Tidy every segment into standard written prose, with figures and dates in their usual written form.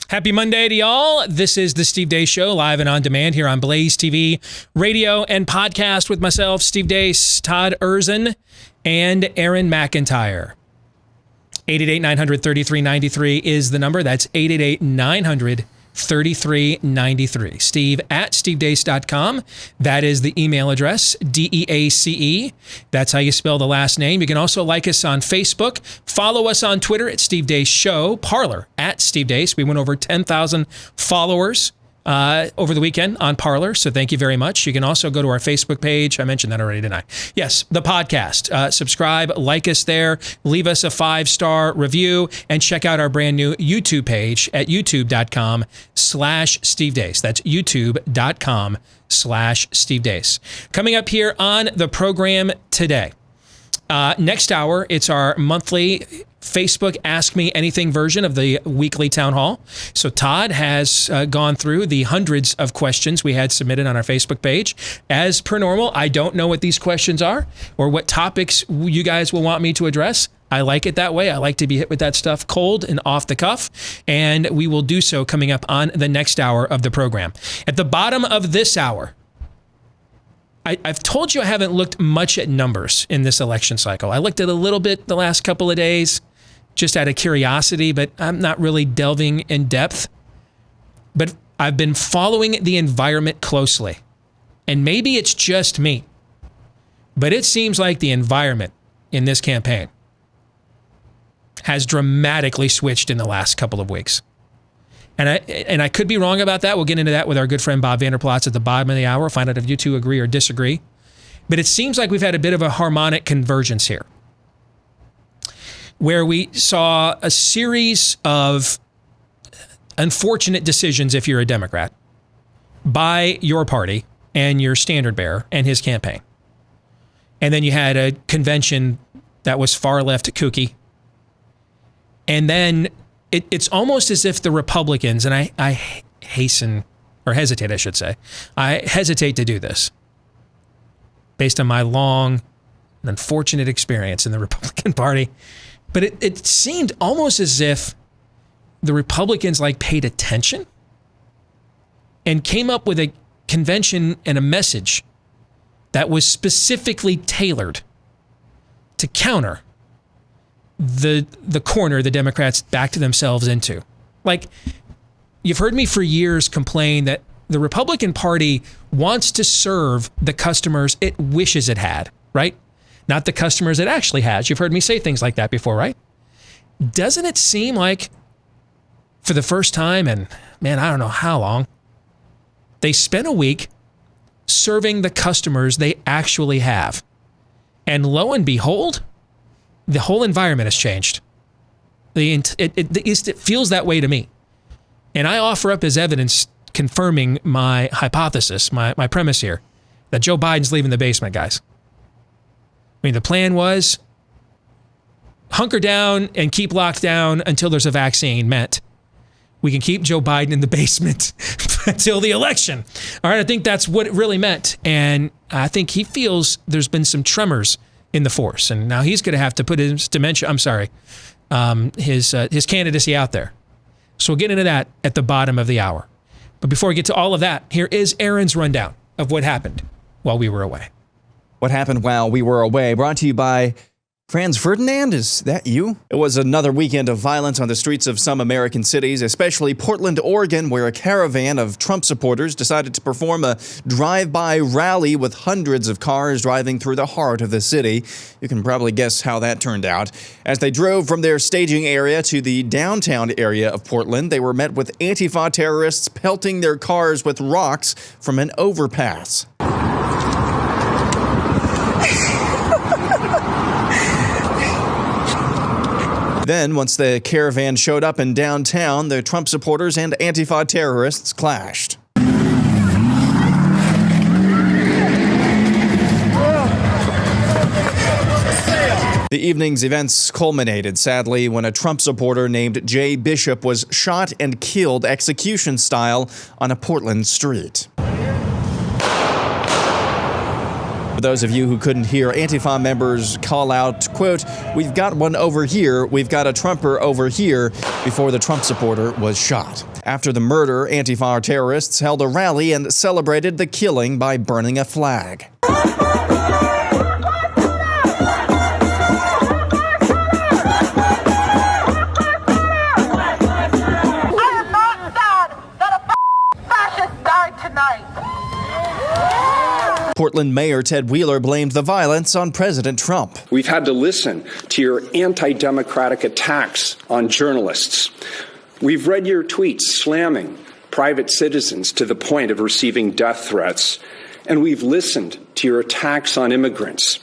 Happy Monday to y'all. This is the Steve Deace Show, live and on demand here on BlazeTV, radio and podcast with myself, Steve Deace, Todd Erzin, and Aaron McIntyre. 888-900-3393 is the number. That's 888-900-3393. Steve at stevedeace.com. That is the email address, DEACE. That's how you spell the last name. You can also like us on Facebook. Follow us on Twitter at Steve Deace Show. Parler at Steve Deace. We went over 10,000 followers over the weekend on Parler, so thank you very much. You can also go to our Facebook page. I mentioned that already, didn't I? Yes, the podcast. Subscribe, like us there, leave us a 5-star review, and check out our brand new YouTube page at youtube.com/Steve Deace. That's youtube.com/Steve Deace. Coming up here on the program today. Next hour, it's our monthly Facebook Ask Me Anything version of the weekly town hall. So Todd has gone through the hundreds of questions we had submitted on our Facebook page. As per normal, I don't know what these questions are or what topics you guys will want me to address. I like it that way. I like to be hit with that stuff cold and off the cuff, and we will do so coming up on the next hour of the program. At the bottom of this hour, I've told you I haven't looked much at numbers in this election cycle. I looked at a little bit the last couple of days, just out of curiosity, but I'm not really delving in depth. But I've been following the environment closely. And maybe it's just me, but it seems like the environment in this campaign has dramatically switched in the last couple of weeks. And I could be wrong about that. We'll get into that with our good friend Bob Vander at the bottom of the hour. Find out if you two agree or disagree. But it seems like we've had a bit of a harmonic convergence here, where we saw a series of unfortunate decisions, if you're a Democrat, by your party and your standard bearer and his campaign. And then you had a convention that was far left kooky. And then it's almost as if the Republicans, and I hesitate to do this based on my long and unfortunate experience in the Republican Party. But it seemed almost as if the Republicans paid attention and came up with a convention and a message that was specifically tailored to counter the corner the Democrats backed themselves into. You've heard me for years complain that the Republican Party wants to serve the customers it wishes it had, right? Not the customers it actually has. You've heard me say things like that before, right? Doesn't it seem like for the first time in, man, I don't know how long, they spent a week serving the customers they actually have. And lo and behold, the whole environment has changed. It feels that way to me. And I offer up as evidence confirming my hypothesis, my premise here, that Joe Biden's leaving the basement, guys. I mean, the plan was hunker down and keep locked down until there's a vaccine. Meant we can keep Joe Biden in the basement until the election. All right, I think that's what it really meant. And I think he feels there's been some tremors in the force. And now he's going to have to put his his candidacy out there. So we'll get into that at the bottom of the hour. But before we get to all of that, here is Aaron's rundown of what happened while we were away. What happened while we were away, brought to you by Franz Ferdinand, is that you? It was another weekend of violence on the streets of some American cities, especially Portland, Oregon, where a caravan of Trump supporters decided to perform a drive-by rally with hundreds of cars driving through the heart of the city. You can probably guess how that turned out. As they drove from their staging area to the downtown area of Portland, they were met with Antifa terrorists pelting their cars with rocks from an overpass. Then, once the caravan showed up in downtown, the Trump supporters and Antifa terrorists clashed. The evening's events culminated, sadly, when a Trump supporter named Jay Bishop was shot and killed execution-style on a Portland street. those of you who couldn't hear, Antifa members call out, quote, "We've got one over here, we've got a Trumper over here," before the Trump supporter was shot. After the murder, Antifa terrorists held a rally and celebrated the killing by burning a flag. Portland Mayor Ted Wheeler blamed the violence on President Trump. We've had to listen to your anti-democratic attacks on journalists. We've read your tweets slamming private citizens to the point of receiving death threats. And we've listened to your attacks on immigrants.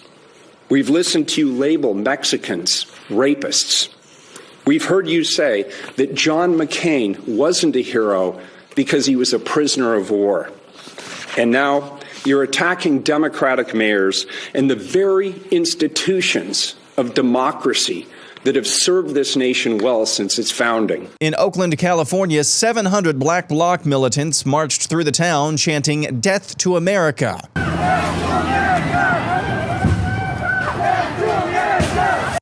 We've listened to you label Mexicans rapists. We've heard you say that John McCain wasn't a hero because he was a prisoner of war. And now you're attacking Democratic mayors and the very institutions of democracy that have served this nation well since its founding. In Oakland, California, 700 Black Bloc militants marched through the town chanting "Death to America."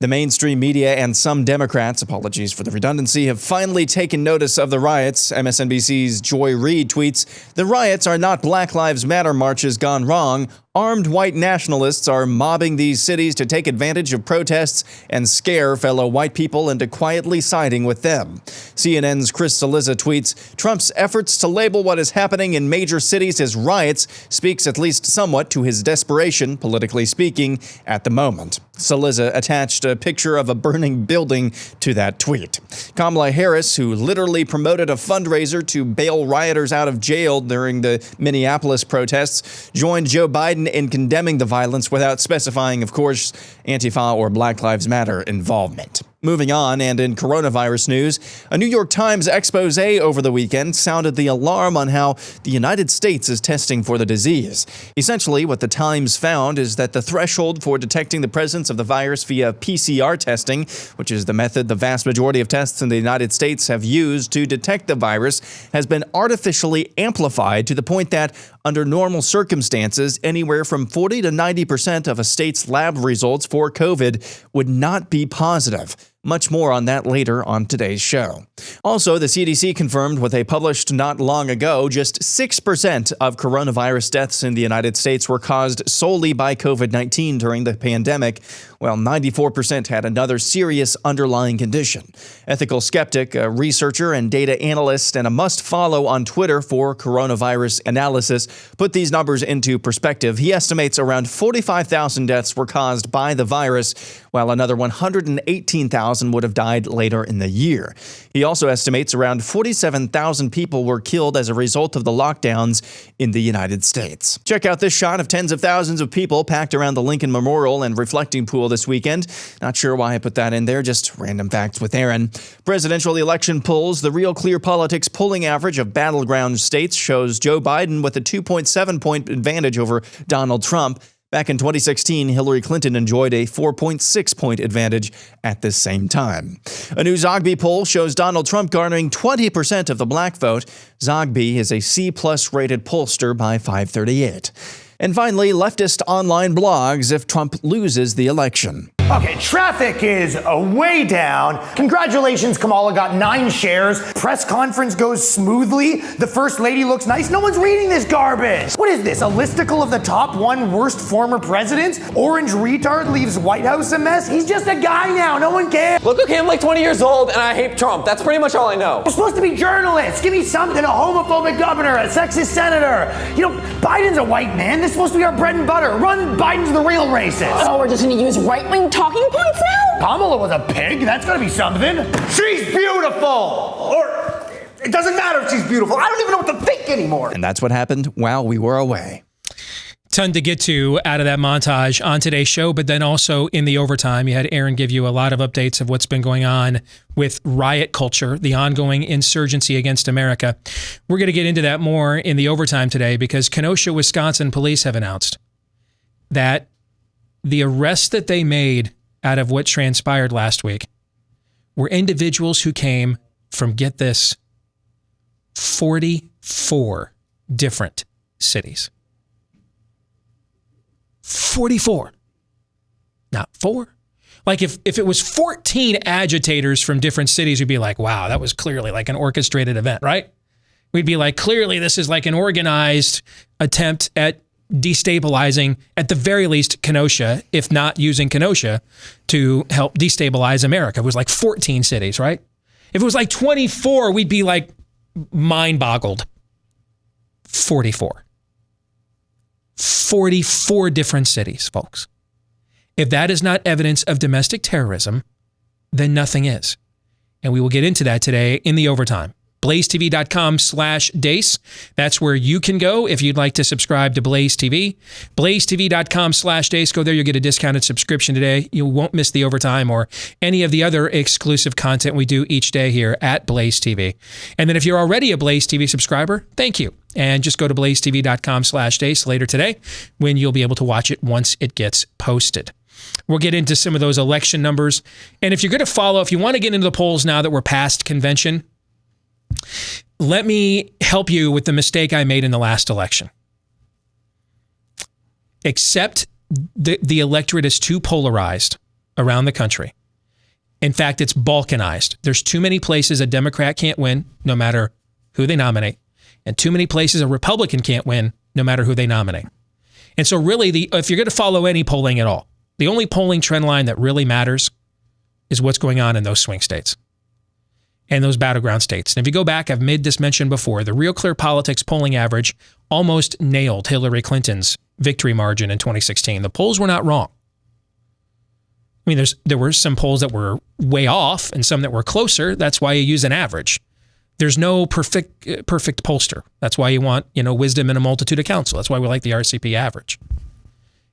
The mainstream media and some Democrats, apologies for the redundancy, have finally taken notice of the riots. MSNBC's Joy Reid tweets, "The riots are not Black Lives Matter marches gone wrong. Armed white nationalists are mobbing these cities to take advantage of protests and scare fellow white people into quietly siding with them." CNN's Chris Cillizza tweets, "Trump's efforts to label what is happening in major cities as riots speaks at least somewhat to his desperation, politically speaking, at the moment." Cillizza attached a picture of a burning building to that tweet. Kamala Harris, who literally promoted a fundraiser to bail rioters out of jail during the Minneapolis protests, joined Joe Biden in condemning the violence without specifying, of course, Antifa or Black Lives Matter involvement. Moving on, and in coronavirus news, a New York Times expose over the weekend sounded the alarm on how the United States is testing for the disease. Essentially, what the Times found is that the threshold for detecting the presence of the virus via PCR testing, which is the method the vast majority of tests in the United States have used to detect the virus, has been artificially amplified to the point that, under normal circumstances, anywhere from 40 to 90% of a state's lab results for COVID would not be positive. Much more on that later on today's show. Also, the CDC confirmed what they published not long ago, just 6% of coronavirus deaths in the United States were caused solely by COVID-19 during the pandemic, while 94% had another serious underlying condition. Ethical skeptic, a researcher and data analyst, and a must-follow on Twitter for coronavirus analysis, put these numbers into perspective. He estimates around 45,000 deaths were caused by the virus, while another 118,000 would have died later in the year. He also estimates around 47,000 people were killed as a result of the lockdowns in the United States. Check out this shot of tens of thousands of people packed around the Lincoln Memorial and Reflecting Pool this weekend. Not sure why I put that in there, just random facts with Aaron. Presidential election polls, the Real Clear Politics polling average of battleground states shows Joe Biden with a 2.7-point advantage over Donald Trump. Back in 2016, Hillary Clinton enjoyed a 4.6-point advantage at this same time. A new Zogby poll shows Donald Trump garnering 20% of the black vote. Zogby is a C+ rated pollster by 538. And finally, leftist online blogs if Trump loses the election. Okay, traffic is way down. Congratulations, Kamala got 9 shares. Press conference goes smoothly. The first lady looks nice. No one's reading this garbage. What is this, a listicle of the top 1 worst former presidents? Orange retard leaves White House a mess? He's just a guy now. No one cares. Look, okay, I'm like 20 years old and I hate Trump. That's pretty much all I know. We're supposed to be journalists. Give me something, a homophobic governor, a sexist senator. You know, Biden's a white man. This is supposed to be our bread and butter. Run Biden's the real racist. Oh, we're just going to use right-wing talking points now? Kamala was a pig. That's going to be something. She's beautiful. Or it doesn't matter if she's beautiful. I don't even know what to think anymore. And that's what happened while we were away. Ton to get to out of that montage on today's show, but then also in the overtime, you had Aaron give you a lot of updates of what's been going on with riot culture, the ongoing insurgency against America. We're going to get into that more in the overtime today because Kenosha, Wisconsin police have announced that the arrests that they made out of what transpired last week were individuals who came from, get this, 44 different cities. 44. Not 4. Like if it was 14 agitators from different cities, we'd be like, wow, that was clearly like an orchestrated event, right? We'd be like, clearly this is like an organized attempt at destabilizing, at the very least, Kenosha, if not using Kenosha to help destabilize America. It was like 14 cities, right? If it was like 24, we'd be like mind boggled. 44. 44 different cities, folks. If that is not evidence of domestic terrorism, then nothing is. And we will get into that today in the overtime. BlazeTV.com/Deace. That's where you can go if you'd like to subscribe to Blaze TV. BlazeTV.com/Deace. Go there. You'll get a discounted subscription today. You won't miss the overtime or any of the other exclusive content we do each day here at Blaze TV. And then if you're already a Blaze TV subscriber, thank you. And just go to BlazeTV.com/Deace later today when you'll be able to watch it once it gets posted. We'll get into some of those election numbers. And if you're going to follow, if you want to get into the polls now that we're past convention, let me help you with the mistake I made in the last election. Except the electorate is too polarized around the country. In fact, it's balkanized. There's too many places a Democrat can't win, no matter who they nominate, and too many places a Republican can't win, no matter who they nominate. And so really, if you're going to follow any polling at all, the only polling trend line that really matters is what's going on in those swing states and those battleground states. And if you go back, I've made this mention before, the Real Clear Politics polling average almost nailed Hillary Clinton's victory margin in 2016. The polls were not wrong. I mean, there were some polls that were way off and some that were closer. That's why you use an average. There's no perfect pollster. That's why you want, wisdom in a multitude of counsel. That's why we like the RCP average.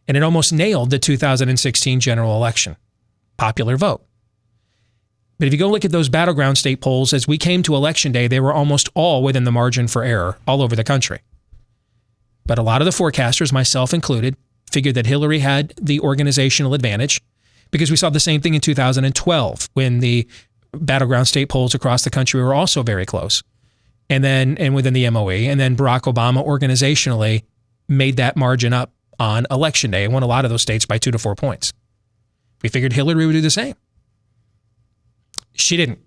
And it almost nailed the 2016 general election popular vote. But if you go look at those battleground state polls, as we came to election day, they were almost all within the margin for error all over the country. But a lot of the forecasters, myself included, figured that Hillary had the organizational advantage because we saw the same thing in 2012 when the battleground state polls across the country were also very close. And within the MOE, and then Barack Obama organizationally made that margin up on election day and won a lot of those states by 2 to 4 points. We figured Hillary would do the same. She didn't.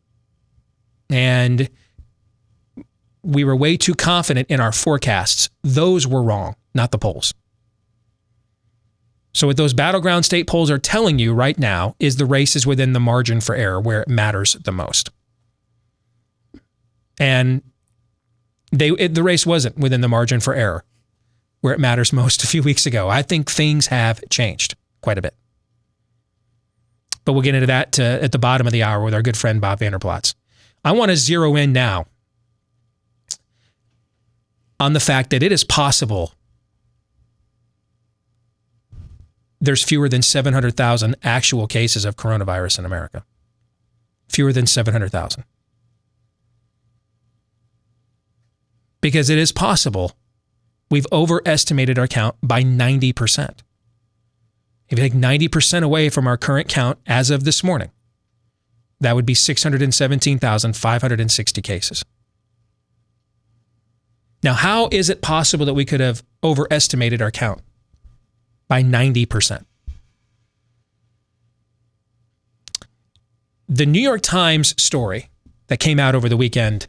And we were way too confident in our forecasts. Those were wrong, not the polls. So what those battleground state polls are telling you right now is the race is within the margin for error where it matters the most. And the race wasn't within the margin for error where it matters most a few weeks ago. I think things have changed quite a bit. But we'll get into that at the bottom of the hour with our good friend Bob Vander. I want to zero in now on the fact that it is possible there's fewer than 700,000 actual cases of coronavirus in America. Fewer than 700,000. Because it is possible we've overestimated our count by 90%. If you take 90% away from our current count as of this morning, that would be 617,560 cases. Now, how is it possible that we could have overestimated our count by 90%? The New York Times story that came out over the weekend,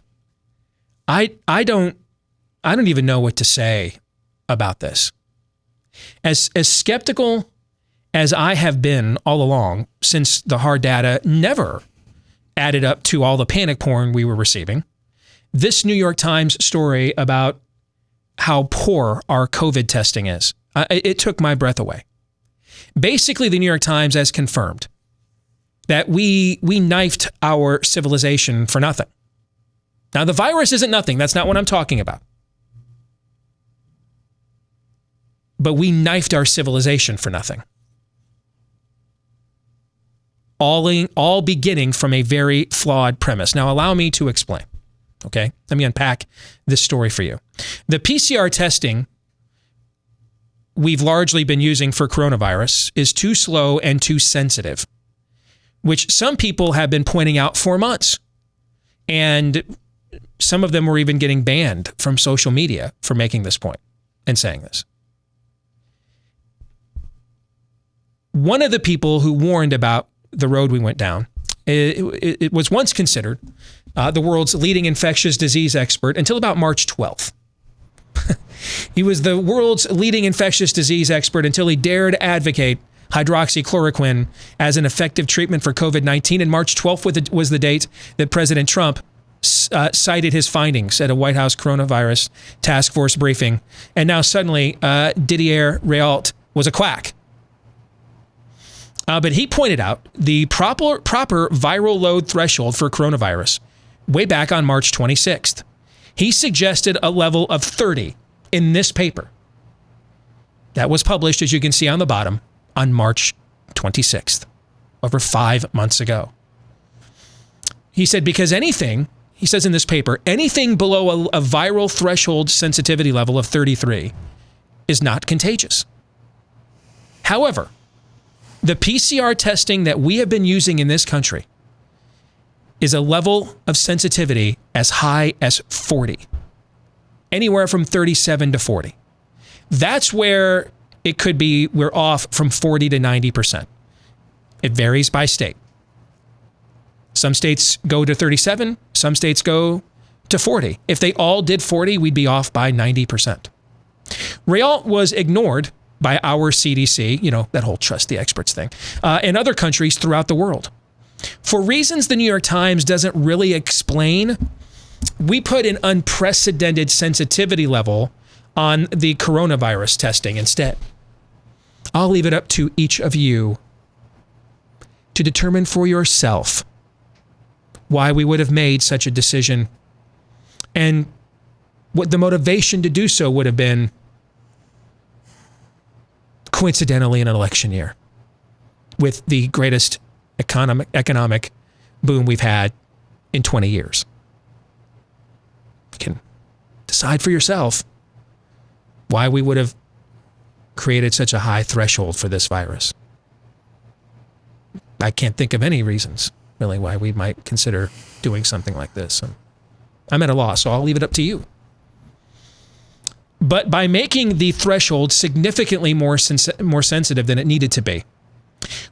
I don't even know what to say about this. As skeptical as I have been all along, since the hard data never added up to all the panic porn we were receiving, this New York Times story about how poor our COVID testing is, it took my breath away. Basically, the New York Times has confirmed that we knifed our civilization for nothing. Now, the virus isn't nothing. That's not what I'm talking about. But we knifed our civilization for nothing. All beginning from a very flawed premise. Now, allow me to explain. Okay? Let me unpack this story for you. The PCR testing we've largely been using for coronavirus is too slow and too sensitive, which some people have been pointing out for months. And some of them were even getting banned from social media for making this point and saying this. one of the people who warned about the road we went down, it was once considered the world's leading infectious disease expert until about March 12th. He was the world's leading infectious disease expert until he dared advocate hydroxychloroquine as an effective treatment for COVID-19. And March 12th was the date that President Trump cited his findings at a White House coronavirus task force briefing. And now suddenly Didier Raoult was a quack. But he pointed out the proper viral load threshold for coronavirus way back on March 26th. He suggested a level of 30 in this paper. That was published, as you can see on the bottom, on March 26th, over 5 months ago. He said, because anything, he says in this paper, anything below a viral threshold sensitivity level of 33 is not contagious. However, the PCR testing that we have been using in this country is a level of sensitivity as high as 40, anywhere from 37 to 40. That's where it could be we're off from 40 to 90%. It varies by state. Some states go to 37, some states go to 40. If they all did 40, we'd be off by 90%. Raoult was ignored by our CDC, that whole trust the experts thing, and other countries throughout the world. For reasons the New York Times doesn't really explain, we put an unprecedented sensitivity level on the coronavirus testing instead. I'll leave it up to each of you to determine for yourself why we would have made such a decision and what the motivation to do so would have been, coincidentally, in an election year with the greatest economic boom we've had in 20 years. You can decide for yourself why we would have created such a high threshold for this virus. I can't think of any reasons, really, why we might consider doing something like this. I'm at a loss, so I'll leave it up to you. But by making the threshold significantly more sensitive than it needed to be,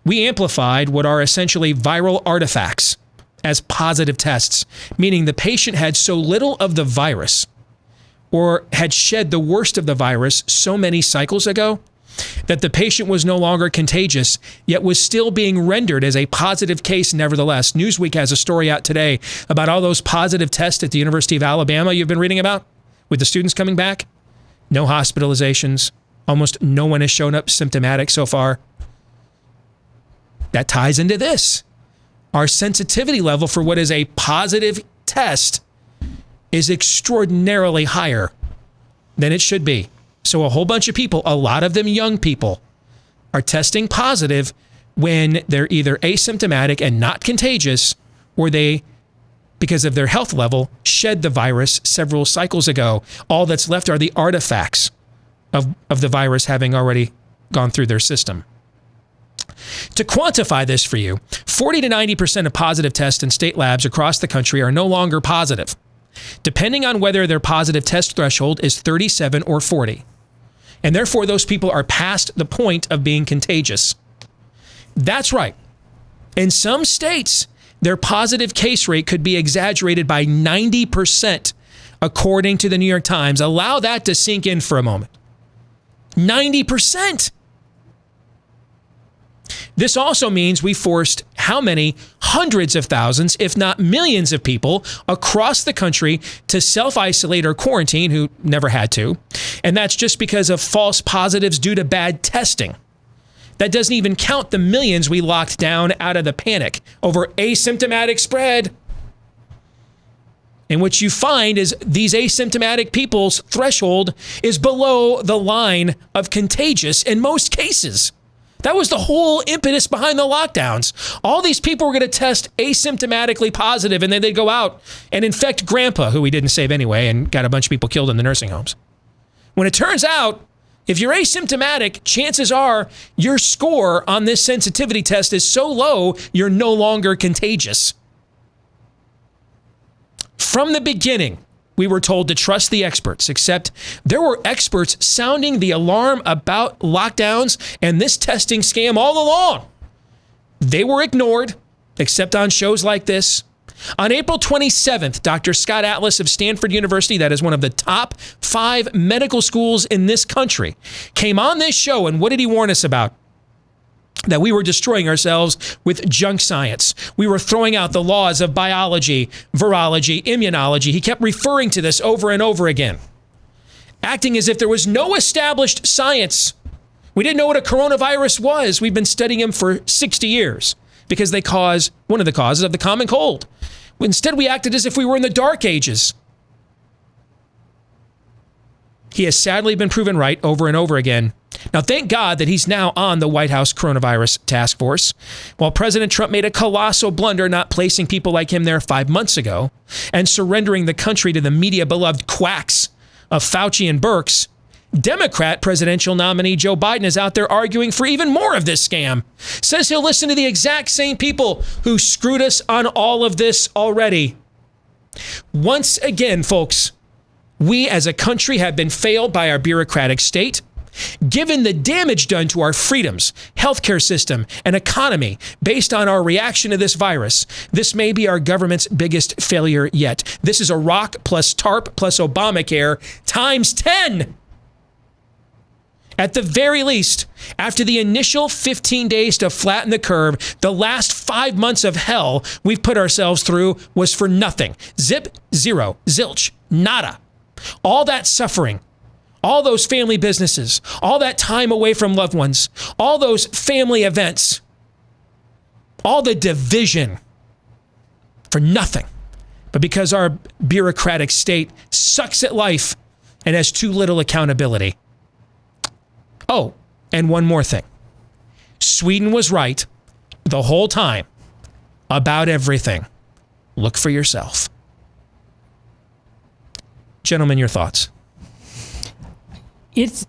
we amplified what are essentially viral artifacts as positive tests, meaning the patient had so little of the virus or had shed the worst of the virus so many cycles ago that the patient was no longer contagious, yet was still being rendered as a positive case nevertheless. Newsweek has a story out today about all those positive tests at the University of Alabama you've been reading about with the students coming back. No hospitalizations. Almost no one has shown up symptomatic so far. That ties into this. Our sensitivity level for what is a positive test is extraordinarily higher than it should be. So a whole bunch of people, a lot of them young people, are testing positive when they're either asymptomatic and not contagious, or they, because of their health level, shed the virus several cycles ago. All that's left are the artifacts of the virus having already gone through their system. To quantify this for you, 40 to 90% of positive tests in state labs across the country are no longer positive, depending on whether their positive test threshold is 37 or 40. And therefore, those people are past the point of being contagious. That's right. In some states, their positive case rate could be exaggerated by 90%, according to the New York Times. Allow that to sink in for a moment. 90%. This also means we forced how many hundreds of thousands, if not millions of people across the country to self-isolate or quarantine who never had to. And that's just because of false positives due to bad testing. That doesn't even count the millions we locked down out of the panic over asymptomatic spread. And what you find is these asymptomatic people's threshold is below the line of contagious in most cases. That was the whole impetus behind the lockdowns. All these people were going to test asymptomatically positive, and then they'd go out and infect grandpa, who we didn't save anyway, and got a bunch of people killed in the nursing homes. When it turns out, if you're asymptomatic, chances are your score on this sensitivity test is so low, you're no longer contagious. From the beginning, we were told to trust the experts, except there were experts sounding the alarm about lockdowns and this testing scam all along. They were ignored, except on shows like this. On April 27th, Dr. Scott Atlas of Stanford University, that is one of the top 5 medical schools in this country, came on this show, and what did he warn us about? That we were destroying ourselves with junk science. We were throwing out the laws of biology, virology, immunology. He kept referring to this over and over again, acting as if there was no established science. We didn't know what a coronavirus was. We've been studying them for 60 years because they cause one of the causes of the common cold. Instead, we acted as if we were in the dark ages. He has sadly been proven right over and over again. Now, thank God that he's now on the White House coronavirus task force. While President Trump made a colossal blunder not placing people like him there 5 months ago and surrendering the country to the media-beloved quacks of Fauci and Birx, Democrat presidential nominee Joe Biden is out there arguing for even more of this scam. Says he'll listen to the exact same people who screwed us on all of this already. Once again, folks, we as a country have been failed by our bureaucratic state. Given the damage done to our freedoms, healthcare system, and economy based on our reaction to this virus, this may be our government's biggest failure yet. This is Iraq plus TARP plus Obamacare times 10. At the very least, after the initial 15 days to flatten the curve, the last 5 months of hell we've put ourselves through was for nothing. Zip, zero, zilch, nada. All that suffering, all those family businesses, all that time away from loved ones, all those family events, all the division for nothing. But because our bureaucratic state sucks at life and has too little accountability. Oh, and one more thing. Sweden was right the whole time about everything. Look for yourself. Gentlemen, your thoughts? It's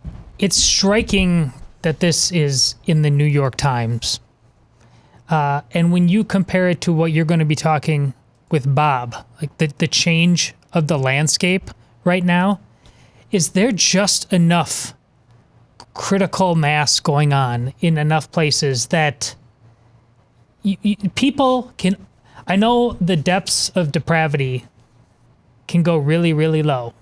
striking that this is in the New York Times. And when you compare it to what you're going to be talking with Bob, like the change of the landscape right now, is there just enough critical mass going on in enough places that people can, I know the depths of depravity can go really, really low.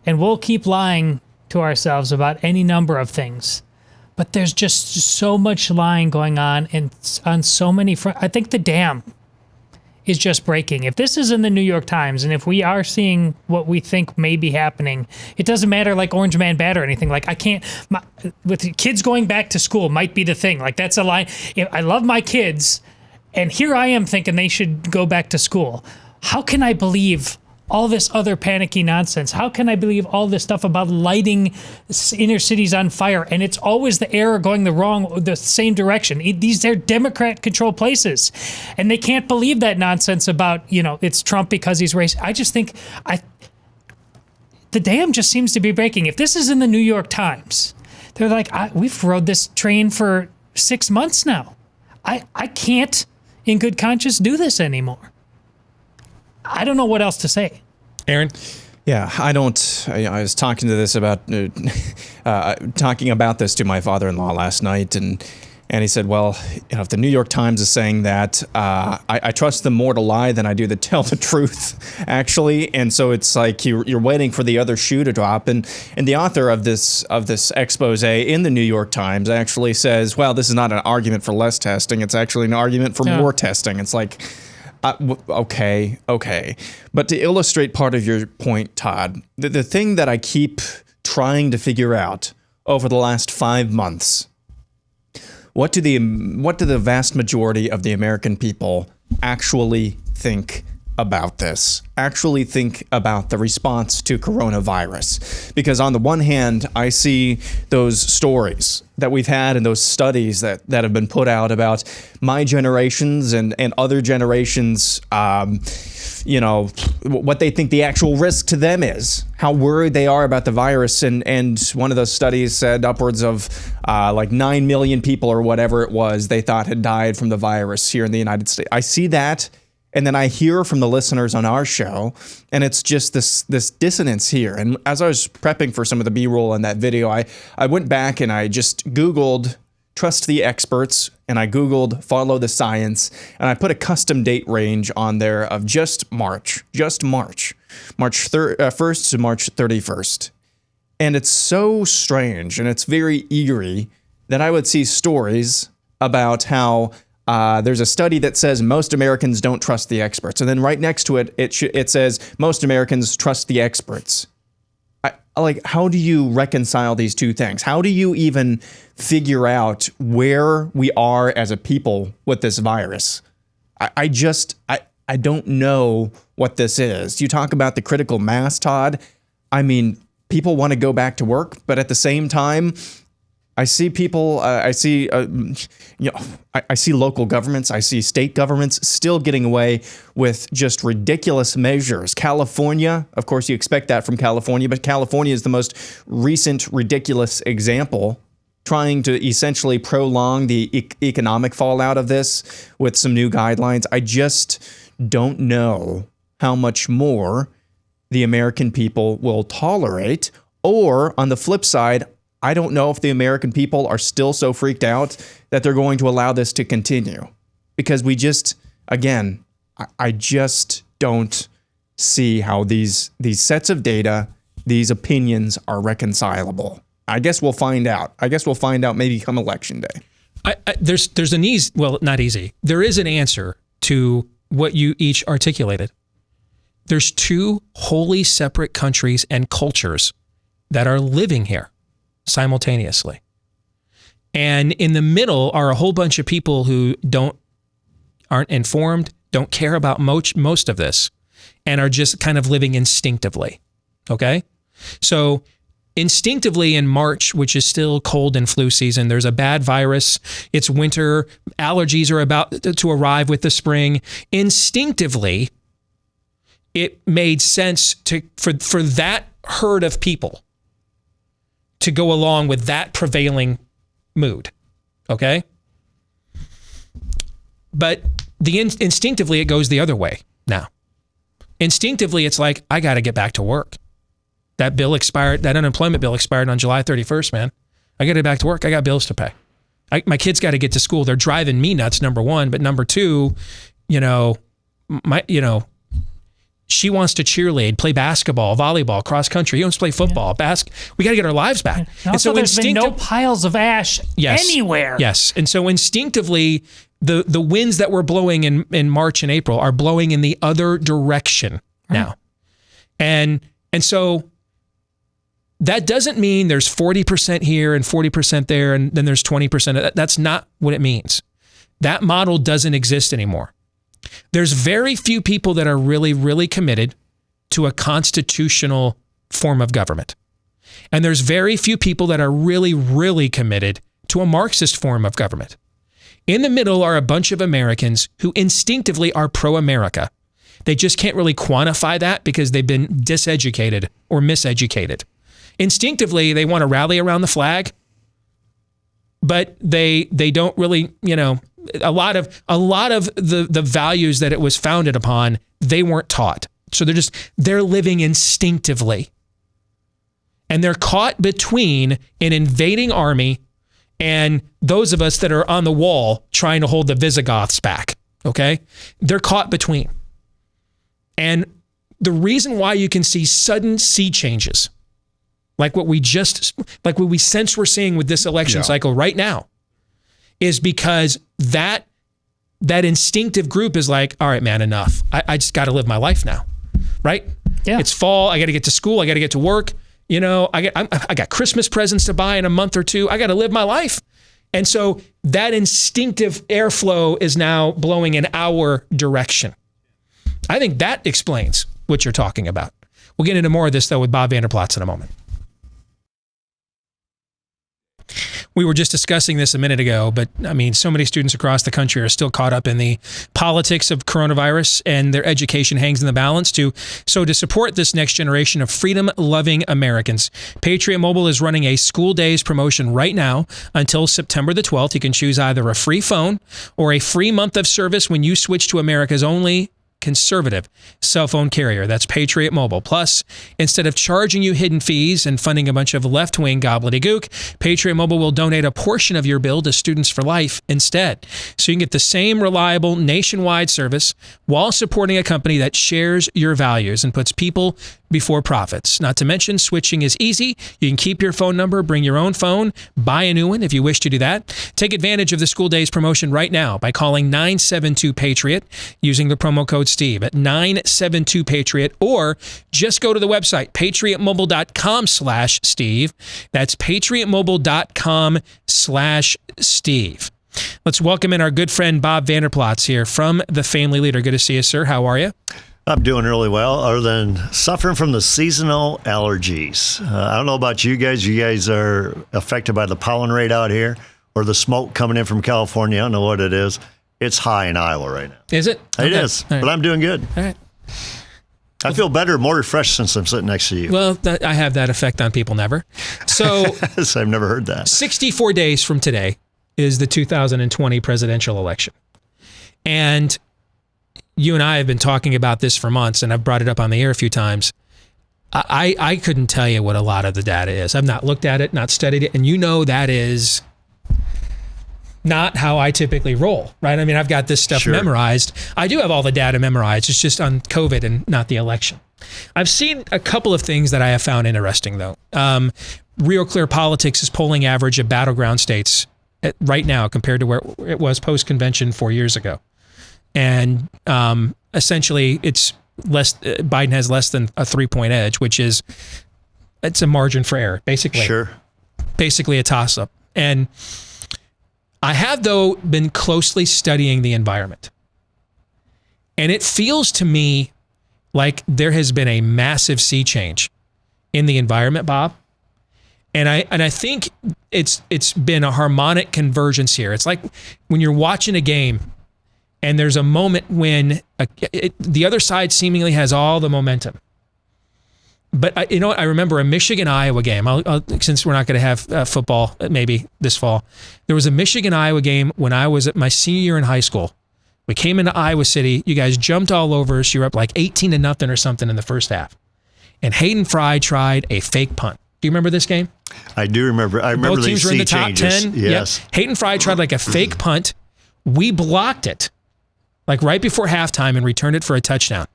And we'll keep lying to ourselves about any number of things. But there's just so much lying going on and on so many fronts. I think the dam is just breaking. If this is in the New York Times and if we are seeing what we think may be happening, it doesn't matter like Orange Man Bad or anything. Like I can't, with kids going back to school might be the thing. Like that's a line. I love my kids and here I am thinking they should go back to school. How can I believe all this other panicky nonsense? How can I believe all this stuff about lighting inner cities on fire? And it's always the error going the same direction. These are Democrat-controlled places. And they can't believe that nonsense about, it's Trump because he's racist. I just think the dam just seems to be breaking. If this is in the New York Times, they're like, we've rode this train for 6 months now. I can't, in good conscience, do this anymore. I don't know what else to say. Aaron? Yeah, I was talking to this about talking about this to my father-in-law last night, and he said, well, if the New York Times is saying that, I trust them more to lie than I do to tell the truth, actually. And so it's like you're waiting for the other shoe to drop. And the author of this expose in the New York Times actually says, well, this is not an argument for less testing. It's actually an argument for more testing. It's like, okay. But to illustrate part of your point, Todd, the thing that I keep trying to figure out over the last 5 months, what do the vast majority of the American people actually think about this? Actually think about the response to coronavirus? Because on the one hand, I see those stories that we've had and those studies that have been put out about my generations and other generations, what they think the actual risk to them is, how worried they are about the virus. And one of those studies said upwards of like 9 million people or whatever it was they thought had died from the virus here in the United States. I see that And then I hear from the listeners on our show, and it's just this dissonance here. And as I was prepping for some of the B-roll in that video, I went back and I just Googled trust the experts, and I Googled follow the science, and I put a custom date range on there of just March 1st to March 31st. And it's so strange, and it's very eerie that I would see stories about how there's a study that says most Americans don't trust the experts. And then right next to it, it says most Americans trust the experts. How do you reconcile these two things? How do you even figure out where we are as a people with this virus? I don't know what this is. You talk about the critical mass, Todd. I mean, people want to go back to work, but at the same time, I see people, I see local governments, I see state governments still getting away with just ridiculous measures. California, of course, you expect that from California, but California is the most recent ridiculous example, trying to essentially prolong the economic fallout of this with some new guidelines. I just don't know how much more the American people will tolerate, or on the flip side, I don't know if the American people are still so freaked out that they're going to allow this to continue, because we just, again, I just don't see how these sets of data, these opinions are reconcilable. I guess we'll find out. Maybe come election day. There's an easy, well, not easy. There is an answer to what you each articulated. There's two wholly separate countries and cultures that are living here simultaneously. And in the middle are a whole bunch of people who aren't informed, don't care about most of this, and are just kind of living instinctively. Okay? So instinctively in March, which is still cold and flu season, there's a bad virus, it's winter, allergies are about to arrive with the spring. Instinctively, it made sense for that herd of people to go along with that prevailing mood, okay? But instinctively, it goes the other way now. Instinctively, it's like, I got to get back to work. That unemployment bill expired on July 31st, man. I got to get back to work. I got bills to pay. My kids got to get to school. They're driving me nuts, number one. But number two, she wants to cheerlead, play basketball, volleyball, cross country. He wants to play football, We got to get our lives back. And so there's been no piles of ash anywhere. Yes. And so instinctively, the winds that were blowing in March and April are blowing in the other direction now. And so that doesn't mean there's 40% here and 40% there, and then there's 20%. That's not what it means. That model doesn't exist anymore. There's very few people that are really, really committed to a constitutional form of government. And there's very few people that are really, really committed to a Marxist form of government. In the middle are a bunch of Americans who instinctively are pro-America. They just can't really quantify that because they've been diseducated or miseducated. Instinctively, they want to rally around the flag, but they don't really, a lot of the values that it was founded upon, they weren't taught. So they're living instinctively. And they're caught between an invading army and those of us that are on the wall trying to hold the Visigoths back. Okay? They're caught between. And the reason why you can see sudden sea changes, like what we sense we're seeing with this election cycle right now, is because that instinctive group is like, all right, man, enough. I just got to live my life now, right? Yeah. It's fall. I got to get to school. I got to get to work. I got Christmas presents to buy in a month or two. I got to live my life. And so that instinctive airflow is now blowing in our direction. I think that explains what you're talking about. We'll get into more of this, though, with Bob Vander Plaats in a moment. We were just discussing this a minute ago, but I mean, so many students across the country are still caught up in the politics of coronavirus, and their education hangs in the balance. To support this next generation of freedom-loving Americans, Patriot Mobile is running a school days promotion right now until September the 12th. You can choose either a free phone or a free month of service when you switch to America's only conservative cell phone carrier. That's Patriot Mobile. Plus, instead of charging you hidden fees and funding a bunch of left-wing gobbledygook, Patriot Mobile will donate a portion of your bill to Students for Life instead. So you can get the same reliable nationwide service while supporting a company that shares your values and puts people before profits. Not to mention, switching is easy. You can keep your phone number, bring your own phone, buy a new one if you wish to do that. Take advantage of the school days promotion right now by calling 972-PATRIOT using the promo code Steve at 972-PATRIOT, or just go to the website, patriotmobile.com/Steve. That's patriotmobile.com/Steve. Let's welcome in our good friend Bob Vander here from The Family Leader. Good to see you, sir. How are you? I'm doing really well, other than suffering from the seasonal allergies. I don't know about you guys. You guys are affected by the pollen rate out here or the smoke coming in from California. I don't know what it is. It's high in Iowa right now. Is it? It is, right. But I'm doing good. All right. I feel better, more refreshed since I'm sitting next to you. Well, I have that effect on people never. So I've never heard that. 64 days from today is the 2020 presidential election. And you and I have been talking about this for months, and I've brought it up on the air a few times. I couldn't tell you what a lot of the data is. I've not looked at it, not studied it, and you know that is not how I typically roll, right? I mean, I've got this stuff memorized. I do have all the data memorized. It's just on COVID and not the election. I've seen a couple of things that I have found interesting, though. Real Clear Politics' polling average of battleground states right now compared to where it was post-convention 4 years ago. And essentially, it's less. Biden has less than a 3-point edge, which is it's a margin for error, basically. Sure. Basically, a toss-up. And I have, though, been closely studying the environment, and it feels to me like there has been a massive sea change in the environment, Bob. And I think it's been a harmonic convergence here. It's like when you're watching a game. And there's a moment when the other side seemingly has all the momentum. But you know what? I remember a Michigan-Iowa game. Since we're not going to have football maybe this fall, there was a Michigan-Iowa game when I was at my senior year in high school. We came into Iowa City. You guys jumped all over us. You were up like 18-0 or something in the first half. And Hayden Fry tried a fake punt. Do you remember this game? I do remember. I remember both teams were in the top 10. Yes. Yep. Hayden Fry tried like a fake punt. We blocked it. Like right before halftime, and returned it for a touchdown.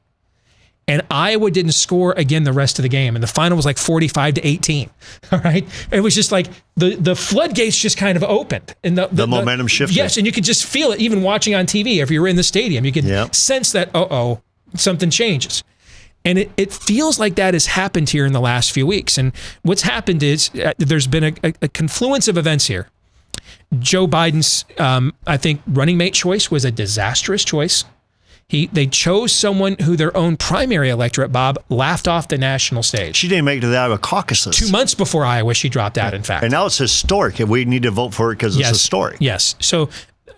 And Iowa didn't score again the rest of the game. And the final was like 45-18. All right. It was just like the floodgates just kind of opened. And the momentum shifted. Yes. And you could just feel it even watching on TV. If you were in the stadium, you could sense that, something changes. And it feels like that has happened here in the last few weeks. And what's happened is there's been a confluence of events here. Joe Biden's, I think, running mate choice was a disastrous choice. They chose someone who their own primary electorate, Bob, laughed off the national stage. She didn't make it to the Iowa caucuses. 2 months before Iowa, she dropped out, in fact. And now it's historic, and we need to vote for it because it's historic. Yes. So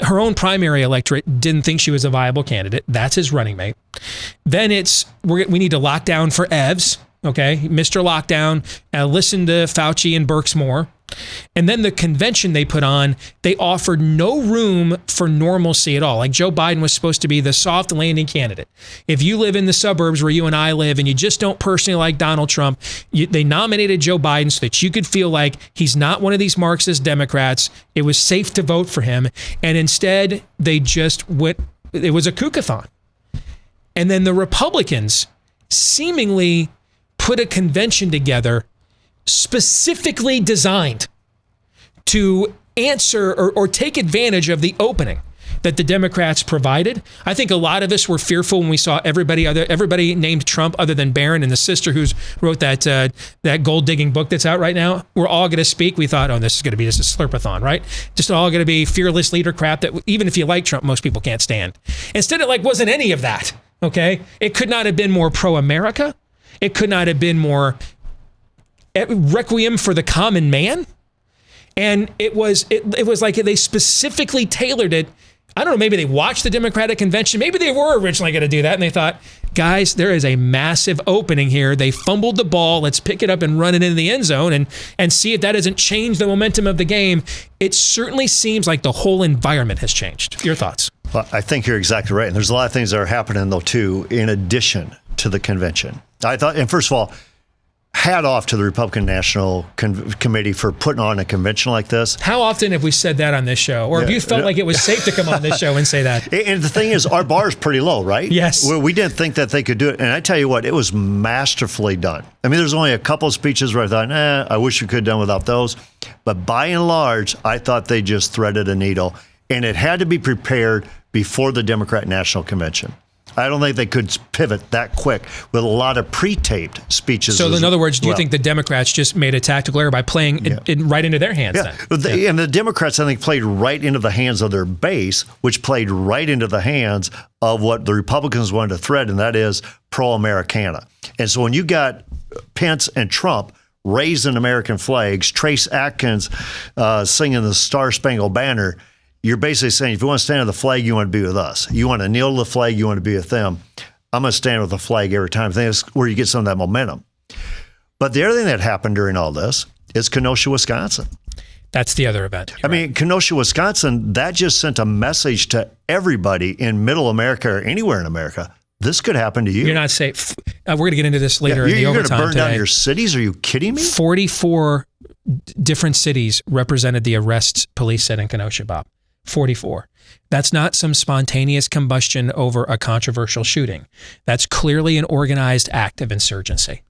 her own primary electorate didn't think she was a viable candidate. That's his running mate. Then we need to lock down for Evs, okay? Mr. Lockdown, listen to Fauci and Birx more. And then the convention they put on, they offered no room for normalcy at all. Like Joe Biden was supposed to be the soft landing candidate. If you live in the suburbs where you and I live and you just don't personally like Donald Trump, they nominated Joe Biden so that you could feel like he's not one of these Marxist Democrats. It was safe to vote for him. And instead, they just went, it was a kookathon. And then the Republicans seemingly put a convention together specifically designed to answer or take advantage of the opening that the Democrats provided. I think a lot of us were fearful when we saw everybody named Trump other than Barron and the sister who's wrote that gold digging book that's out right now. We're all going to speak. We thought, this is going to be just a slurpathon, right? Just all going to be fearless leader crap that even if you like Trump, most people can't stand. Instead, it wasn't any of that. Okay, it could not have been more pro-America. It could not have been more requiem for the common man. And it was like they specifically tailored it. I don't know, maybe they watched the Democratic convention. Maybe they were originally going to do that. And they thought, guys, there is a massive opening here. They fumbled the ball. Let's pick it up and run it into the end zone and see if that doesn't change the momentum of the game. It certainly seems like the whole environment has changed. Your thoughts? Well, I think you're exactly right. And there's a lot of things that are happening, though, too, in addition to the convention. I thought, and first of all, hat off to the Republican National Committee for putting on a convention like this. How often have we said that on this show? Or have you felt like it was safe to come on this show and say that? And the thing is, our bar is pretty low, right? Yes. We didn't think that they could do it. And I tell you what, it was masterfully done. I mean, there's only a couple of speeches where I thought, I wish we could have done without those. But by and large, I thought they just threaded a needle. And it had to be prepared before the Democrat National Convention. I don't think they could pivot that quick with a lot of pre-taped speeches. So in other words, do you think the Democrats just made a tactical error by playing it right into their hands then? And the Democrats, I think, played right into the hands of their base, which played right into the hands of what the Republicans wanted to thread, and that is pro-Americana. And so when you got Pence and Trump raising American flags, Trace Atkins singing the Star-Spangled Banner, you're basically saying, if you want to stand with the flag, you want to be with us. You want to kneel to the flag, you want to be with them. I'm going to stand with the flag every time. I think that's where you get some of that momentum. But the other thing that happened during all this is Kenosha, Wisconsin. That's the other event. I mean, Kenosha, Wisconsin, that just sent a message to everybody in middle America or anywhere in America. This could happen to you. You're not safe. We're going to get into this later in the overtime. You're overtime going to burn down your cities? Are you kidding me? 44 different cities represented the arrests police said in Kenosha, Bob. 44. That's not some spontaneous combustion over a controversial shooting. That's clearly an organized act of insurgency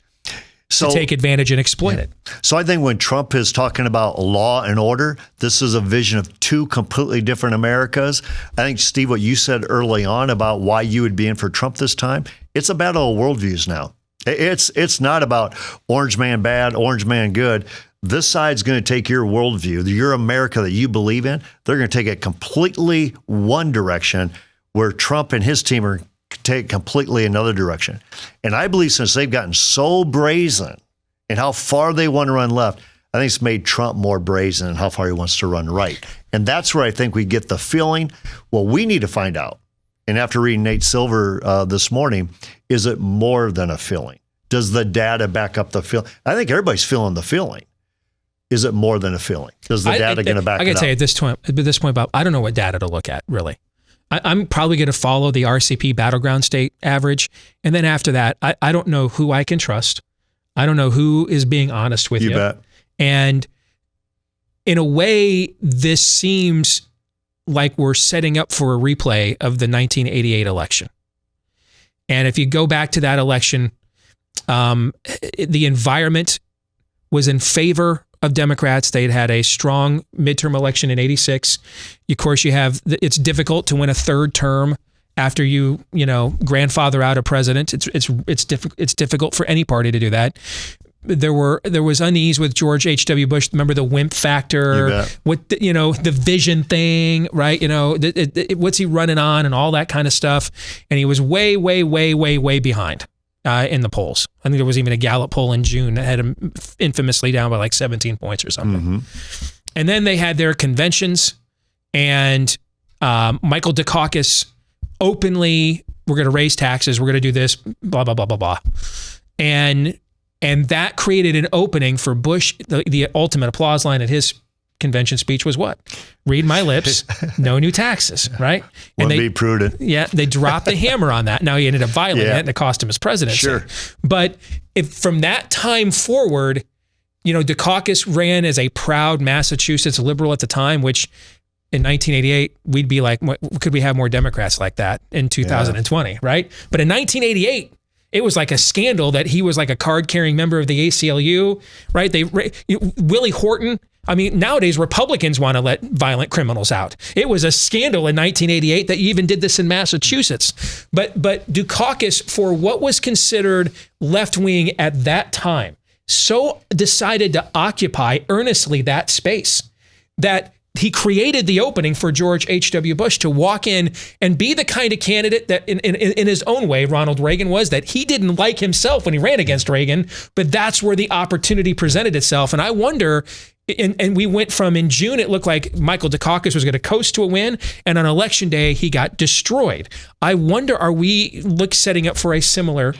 to take advantage and exploit it. So I think when Trump is talking about law and order, this is a vision of two completely different Americas. I think, Steve, what you said early on about why you would be in for Trump this time, it's a battle of worldviews now. It's not about orange man bad, orange man good. This side's going to take your worldview, your America that you believe in. They're going to take it completely one direction, where Trump and his team are take completely another direction. And I believe since they've gotten so brazen in how far they want to run left, I think it's made Trump more brazen in how far he wants to run right. And that's where I think we get the feeling, well, we need to find out. And after reading Nate Silver this morning, is it more than a feeling? Does the data back up the feeling? I think everybody's feeling the feeling. Is it more than a feeling? Is the data going to back it up? I got to tell you at this point, Bob, I don't know what data to look at, really. I'm probably going to follow the RCP battleground state average. And then after that, I don't know who I can trust. I don't know who is being honest with you. You bet. And in a way, this seems like we're setting up for a replay of the 1988 election. And if you go back to that election, the environment was in favor of Democrats. They'd had a strong midterm election in 86. Of course, it's difficult to win a third term after you grandfather out a president. It's difficult for any party to do that. There was unease with George H.W. Bush. Remember the wimp factor, the vision thing, right? What's he running on and all that kind of stuff. And he was way, way, way, way, way behind in the polls. I think there was even a Gallup poll in June that had him infamously down by like 17 points or something. Mm-hmm. And then they had their conventions, and Michael Dukakis openly, we're going to raise taxes, we're going to do this, blah, blah, blah, blah, blah. And that created an opening for Bush. The ultimate applause line at his convention speech was what? Read my lips, no new taxes, right? And be prudent. Yeah, they dropped the hammer on that. Now he ended up violating it, and it cost him his presidency. Sure. But if from that time forward, Dukakis ran as a proud Massachusetts liberal at the time, which in 1988, we'd be like, could we have more Democrats like that in 2020, right? But in 1988, it was like a scandal that he was like a card-carrying member of the ACLU, right? Willie Horton. I mean, nowadays Republicans want to let violent criminals out. It was a scandal in 1988 that you even did this in Massachusetts. But Dukakis, for what was considered left-wing at that time, so decided to occupy earnestly that space that he created the opening for George H.W. Bush to walk in and be the kind of candidate that in his own way, Ronald Reagan was, that he didn't like himself when he ran against Reagan, but that's where the opportunity presented itself. And I wonder, and we went from, in June, it looked like Michael Dukakis was going to coast to a win, and on election day, he got destroyed. I wonder, are we setting up for a similar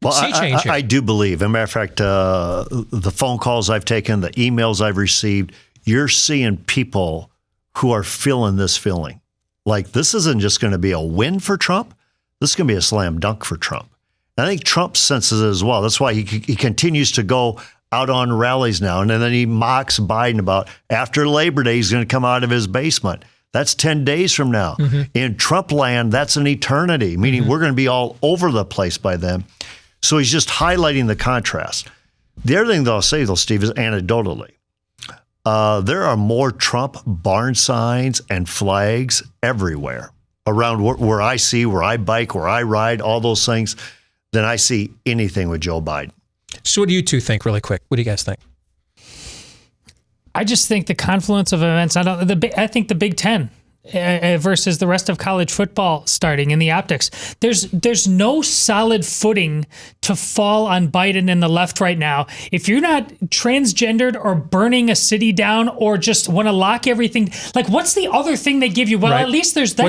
sea change here? I do believe, as a matter of fact, the phone calls I've taken, the emails I've received, you're seeing people who are feeling this feeling. like this isn't just going to be a win for Trump. This is going to be a slam dunk for Trump. And I think Trump senses it as well. That's why he continues to go out on rallies now. And then he mocks Biden about after Labor Day, he's going to come out of his basement. That's 10 days from now. In Trump land, that's an eternity, meaning we're going to be all over the place by then. So he's just highlighting the contrast. The other thing that I'll say, though, Steve, is anecdotally, there are more Trump barn signs and flags everywhere around where I see, where I bike, where I ride, all those things, than I see anything with Joe Biden. So what do you two think really quick? What do you guys think? I just think the confluence of events. I think the Big Ten versus the rest of college football starting in the optics. There's no solid footing to fall on Biden and the left right now. If you're not transgendered or burning a city down or just want to lock everything, like what's the other thing they give you? Well, at least there's that.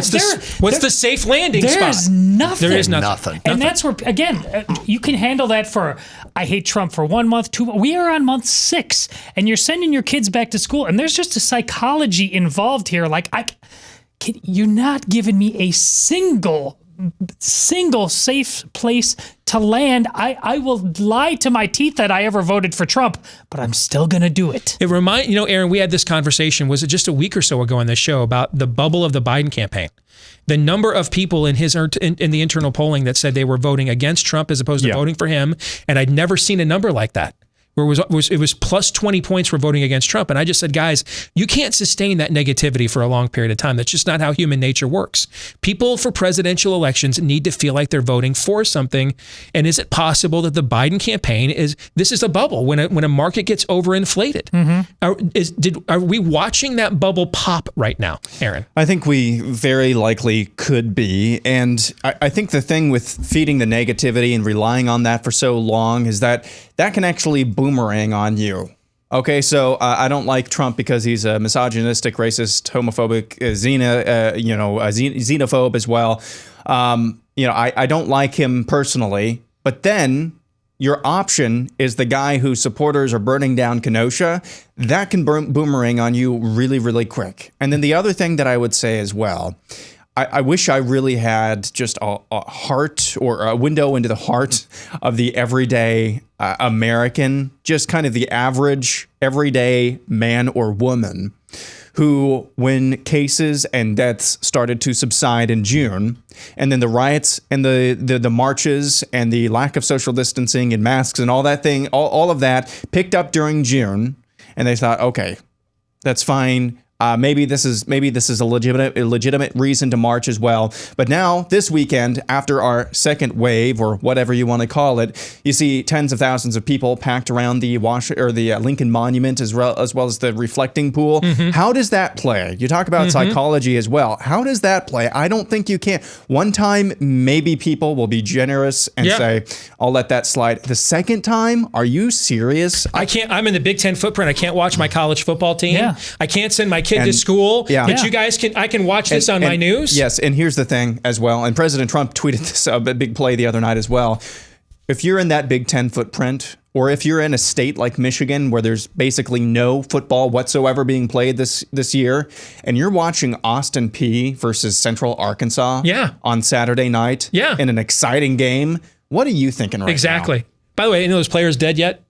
What's the safe landing spot? There's nothing. There is nothing. And that's where, again, you can handle that for, I hate Trump for 1 month, 2 months. We are on month 6 and you're sending your kids back to school and there's just a psychology involved here. Like you're not giving me a single safe place to land. I will lie to my teeth that I ever voted for Trump, but I'm still going to do it. It Aaron, we had this conversation, was it just a week or so ago on this show, about the bubble of the Biden campaign. The number of people in the internal polling that said they were voting against Trump as opposed to voting for him. And I'd never seen a number like that, where it was plus 20 points for voting against Trump. And I just said, guys, you can't sustain that negativity for a long period of time. That's just not how human nature works. People for presidential elections need to feel like they're voting for something. And is it possible that the Biden campaign this is a bubble when a market gets overinflated? Are we watching that bubble pop right now, Aaron? I think we very likely could be. And I think the thing with feeding the negativity and relying on that for so long is that can actually boomerang on you. Okay, so I don't like Trump because he's a misogynistic, racist, homophobic, xenophobe as well. I don't like him personally. But then your option is the guy whose supporters are burning down Kenosha. That can boomerang on you really, really quick. And then the other thing that I would say as well, I wish I really had just a heart or a window into the heart of the everyday American, just kind of the average everyday man or woman who, when cases and deaths started to subside in June, and then the riots and the marches and the lack of social distancing and masks and all that thing, all of that picked up during June, and they thought, okay, that's fine. Maybe this is a legitimate reason to march as well. But now this weekend, after our second wave or whatever you want to call it, you see tens of thousands of people packed around the Lincoln Monument as well as the reflecting pool. How does that play? You talk about psychology as well. How does that play? I don't think you can. One time, maybe people will be generous and say, "I'll let that slide." The second time, are you serious? I can't. I'm in the Big Ten footprint. I can't watch my college football team. Yeah. I can't send my kid to school, but you guys I can watch this on my news. Yes, and here's the thing as well, and President Trump tweeted this a big play the other night as well. If you're in that Big Ten footprint, or if you're in a state like Michigan where there's basically no football whatsoever being played this year, and you're watching Austin Peay versus Central Arkansas on Saturday night in an exciting game, what are you thinking right now? Exactly. By the way, any of those players dead yet?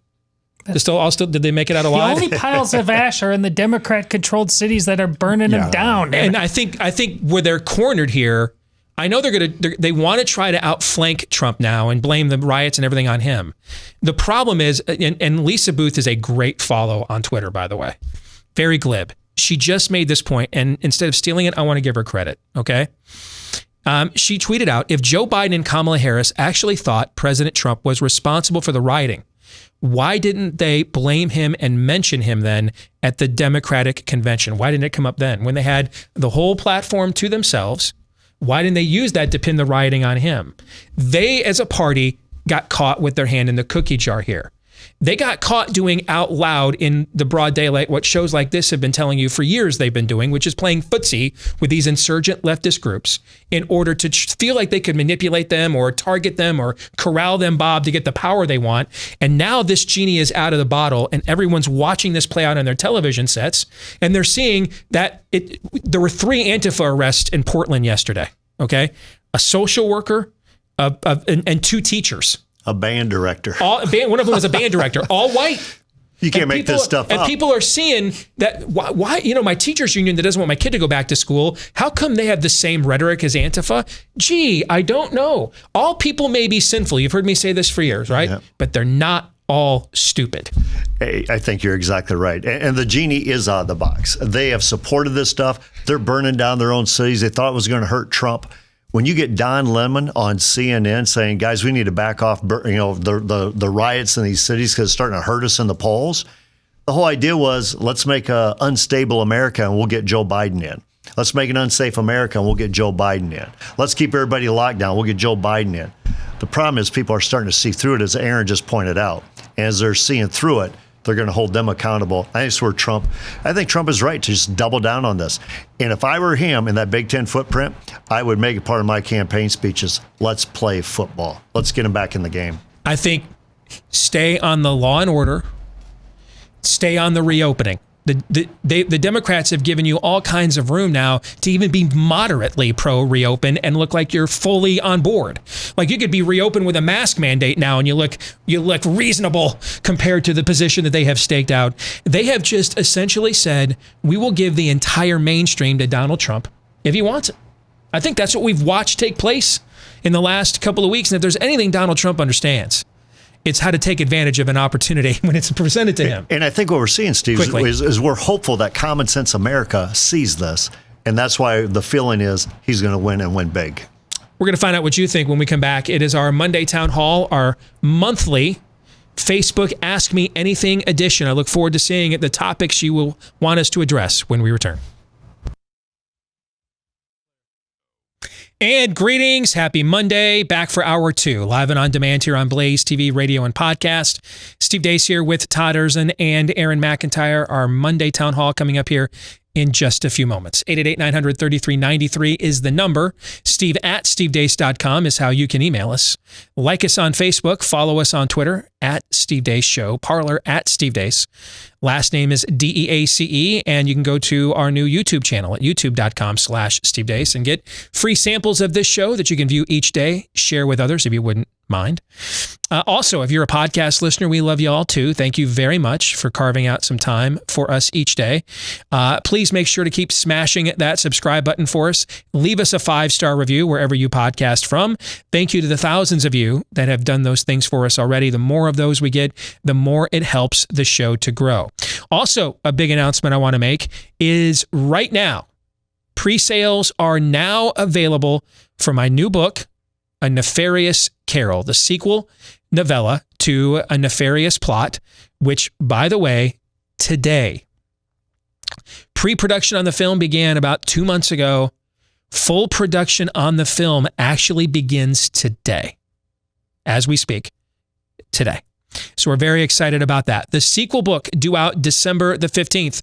Did they make it out alive? The only piles of ash are in the Democrat-controlled cities that are burning them down. And I think where they're cornered here, I know they want to try to outflank Trump now and blame the riots and everything on him. The problem is, and Lisa Booth is a great follow on Twitter, by the way, very glib. She just made this point, and instead of stealing it, I want to give her credit. Okay. She tweeted out, if Joe Biden and Kamala Harris actually thought President Trump was responsible for the rioting, why didn't they blame him and mention him then at the Democratic convention? Why didn't it come up then? When they had the whole platform to themselves, why didn't they use that to pin the rioting on him? They, as a party, got caught with their hand in the cookie jar here. They got caught doing out loud in the broad daylight what shows like this have been telling you for years they've been doing, which is playing footsie with these insurgent leftist groups in order to feel like they could manipulate them or target them or corral them, Bob, to get the power they want. And now this genie is out of the bottle and everyone's watching this play out on their television sets. And they're seeing that there were 3 Antifa arrests in Portland yesterday, okay? A social worker and 2 teachers. A band director. One of them was a band director, all white. You can't make this stuff up. And people are seeing that, why, my teachers union that doesn't want my kid to go back to school, how come they have the same rhetoric as Antifa? Gee, I don't know. All people may be sinful. You've heard me say this for years, right? Yeah. But they're not all stupid. Hey, I think you're exactly right. And the genie is out of the box. They have supported this stuff. They're burning down their own cities. They thought it was going to hurt Trump. When you get Don Lemon on CNN saying, guys, we need to back off, the riots in these cities because it's starting to hurt us in the polls. The whole idea was, let's make an unstable America and we'll get Joe Biden in. Let's make an unsafe America and we'll get Joe Biden in. Let's keep everybody locked down. We'll get Joe Biden in. The problem is people are starting to see through it, as Aaron just pointed out. And as they're seeing through it, they're going to hold them accountable. I think Trump is right to just double down on this. And if I were him in that Big Ten footprint, I would make it part of my campaign speeches. Let's play football. Let's get him back in the game. I think stay on the law and order, stay on the reopening. The Democrats have given you all kinds of room now to even be moderately pro-reopen and look like you're fully on board. Like you could be reopened with a mask mandate now and you look reasonable compared to the position that they have staked out. They have just essentially said, we will give the entire mainstream to Donald Trump if he wants it. I think that's what we've watched take place in the last couple of weeks. And if there's anything Donald Trump understands, it's how to take advantage of an opportunity when it's presented to him. And I think what we're seeing, Steve, is we're hopeful that Common Sense America sees this. And that's why the feeling is he's going to win and win big. We're going to find out what you think when we come back. It is our Monday Town Hall, our monthly Facebook Ask Me Anything edition. I look forward to seeing the topics you will want us to address when we return. And greetings. Happy Monday. Back for hour 2, live and on demand here on Blaze TV, radio, and podcast. Steve Deace here with Todd Erzin and Aaron McIntyre. Our Monday Town Hall coming up here in just a few moments. 888-900-3393 is the number. Steve at stevedeace.com is how you can email us. Like us on Facebook. Follow us on Twitter at Steve Deace Show. Parler at Steve Deace. Last name is DEACE. And you can go to our new YouTube channel at youtube.com/Steve Deace and get free samples of this show that you can view each day. Share with others if you wouldn't mind. Also, if you're a podcast listener, we love you all too. Thank you very much for carving out some time for us each day. Please make sure to keep smashing that subscribe button for us. Leave us a 5-star review wherever you podcast from. Thank you to the thousands of you that have done those things for us already. The more of those we get, the more it helps the show to grow. Also, a big announcement I want to make is right now, pre-sales are now available for my new book, A Nefarious Carol, the sequel novella to A Nefarious Plot, which, by the way, today, pre-production on the film began about 2 months ago. Full production on the film actually begins today, as we speak, today. So we're very excited about that. The sequel book, due out December the 15th,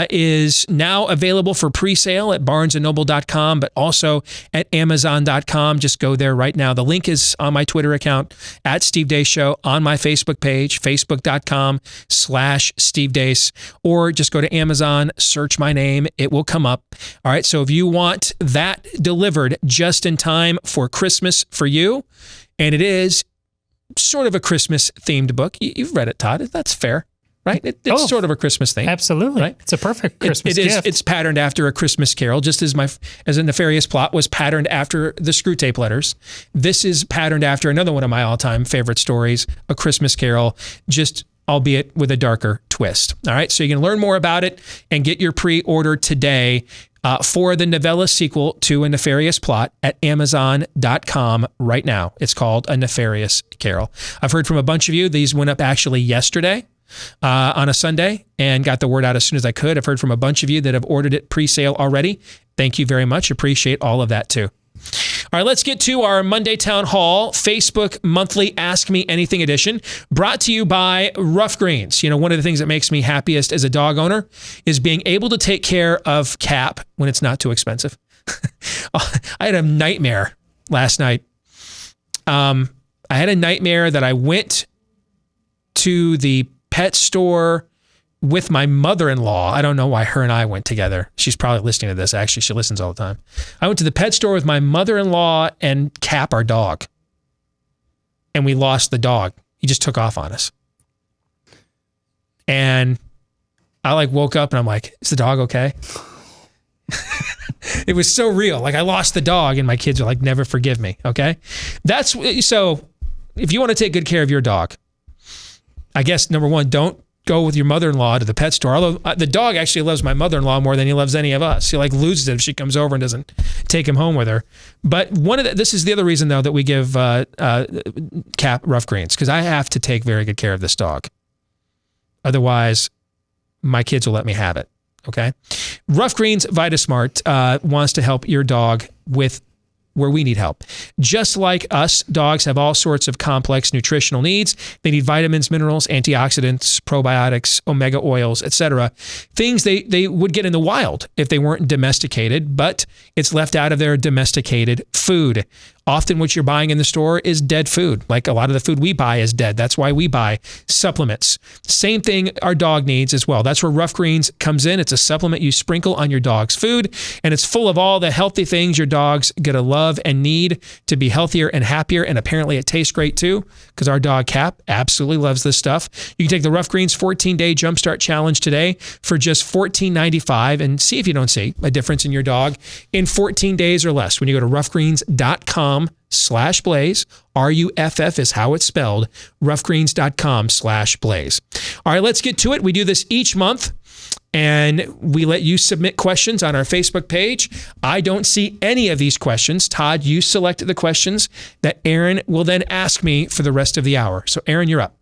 is now available for pre-sale at barnesandnoble.com, but also at amazon.com. Just go there right now. The link is on my Twitter account, at Steve Deace Show, on my Facebook page, facebook.com/Steve Deace, or just go to Amazon, search my name. It will come up. All right, so if you want that delivered just in time for Christmas for you, and it is sort of a Christmas-themed book. You've read it, Todd. That's fair, right? It's sort of a Christmas theme. Absolutely. Right? It's a perfect Christmas gift. It's patterned after A Christmas Carol, just as A Nefarious Plot was patterned after the Screw Tape Letters. This is patterned after another one of my all-time favorite stories, A Christmas Carol, just albeit with a darker twist. All right, so you can learn more about it and get your pre-order today for the novella sequel to A Nefarious Plot at Amazon.com right now. It's called A Nefarious Carol. I've heard from a bunch of you. These went up actually yesterday on a Sunday and got the word out as soon as I could. I've heard from a bunch of you that have ordered it pre-sale already. Thank you very much. Appreciate all of that too. All right, let's get to our Monday Town Hall Facebook monthly Ask Me Anything edition, brought to you by Rough Greens. You know, one of the things that makes me happiest as a dog owner is being able to take care of Cap when it's not too expensive. I had a nightmare last night. I had a nightmare that I went to the pet store with my mother-in-law. I don't know why her and I went together. She's probably listening to this. Actually, she listens all the time. I went to the pet store with my mother-in-law and Cap, our dog. And we lost the dog. He just took off on us. And I woke up and I'm like, is the dog okay? It was so real. I lost the dog and my kids are like, never forgive me. Okay. So if you want to take good care of your dog, I guess number one, don't go with your mother-in-law to the pet store. Although the dog actually loves my mother-in-law more than he loves any of us. He loses it if she comes over and doesn't take him home with her. But this is the other reason though that we give Cap Rough Greens, because I have to take very good care of this dog. Otherwise, my kids will let me have it. Okay. Rough Greens VitaSmart wants to help your dog with where we need help. Just like us, dogs have all sorts of complex nutritional needs. They need vitamins, minerals, antioxidants, probiotics, omega oils, etc. Things they would get in the wild if they weren't domesticated, but it's left out of their domesticated food. Often what you're buying in the store is dead food. Like a lot of the food we buy is dead. That's why we buy supplements. Same thing our dog needs as well. That's where Rough Greens comes in. It's a supplement you sprinkle on your dog's food, and it's full of all the healthy things your dog's going to love and need to be healthier and happier. And apparently it tastes great too, because our dog Cap absolutely loves this stuff. You can take the Rough Greens 14-day Jumpstart Challenge today for just $14.95 and see if you don't see a difference in your dog in 14 days or less when you go to roughgreens.com/blaze. RUFF is how it's spelled. roughgreens.com/blaze. All right, let's get to it. We do this each month, and we let you submit questions on our Facebook page. I don't see any of these questions. Todd, you selected the questions that Aaron will then ask me for the rest of the hour. So, Aaron, you're up.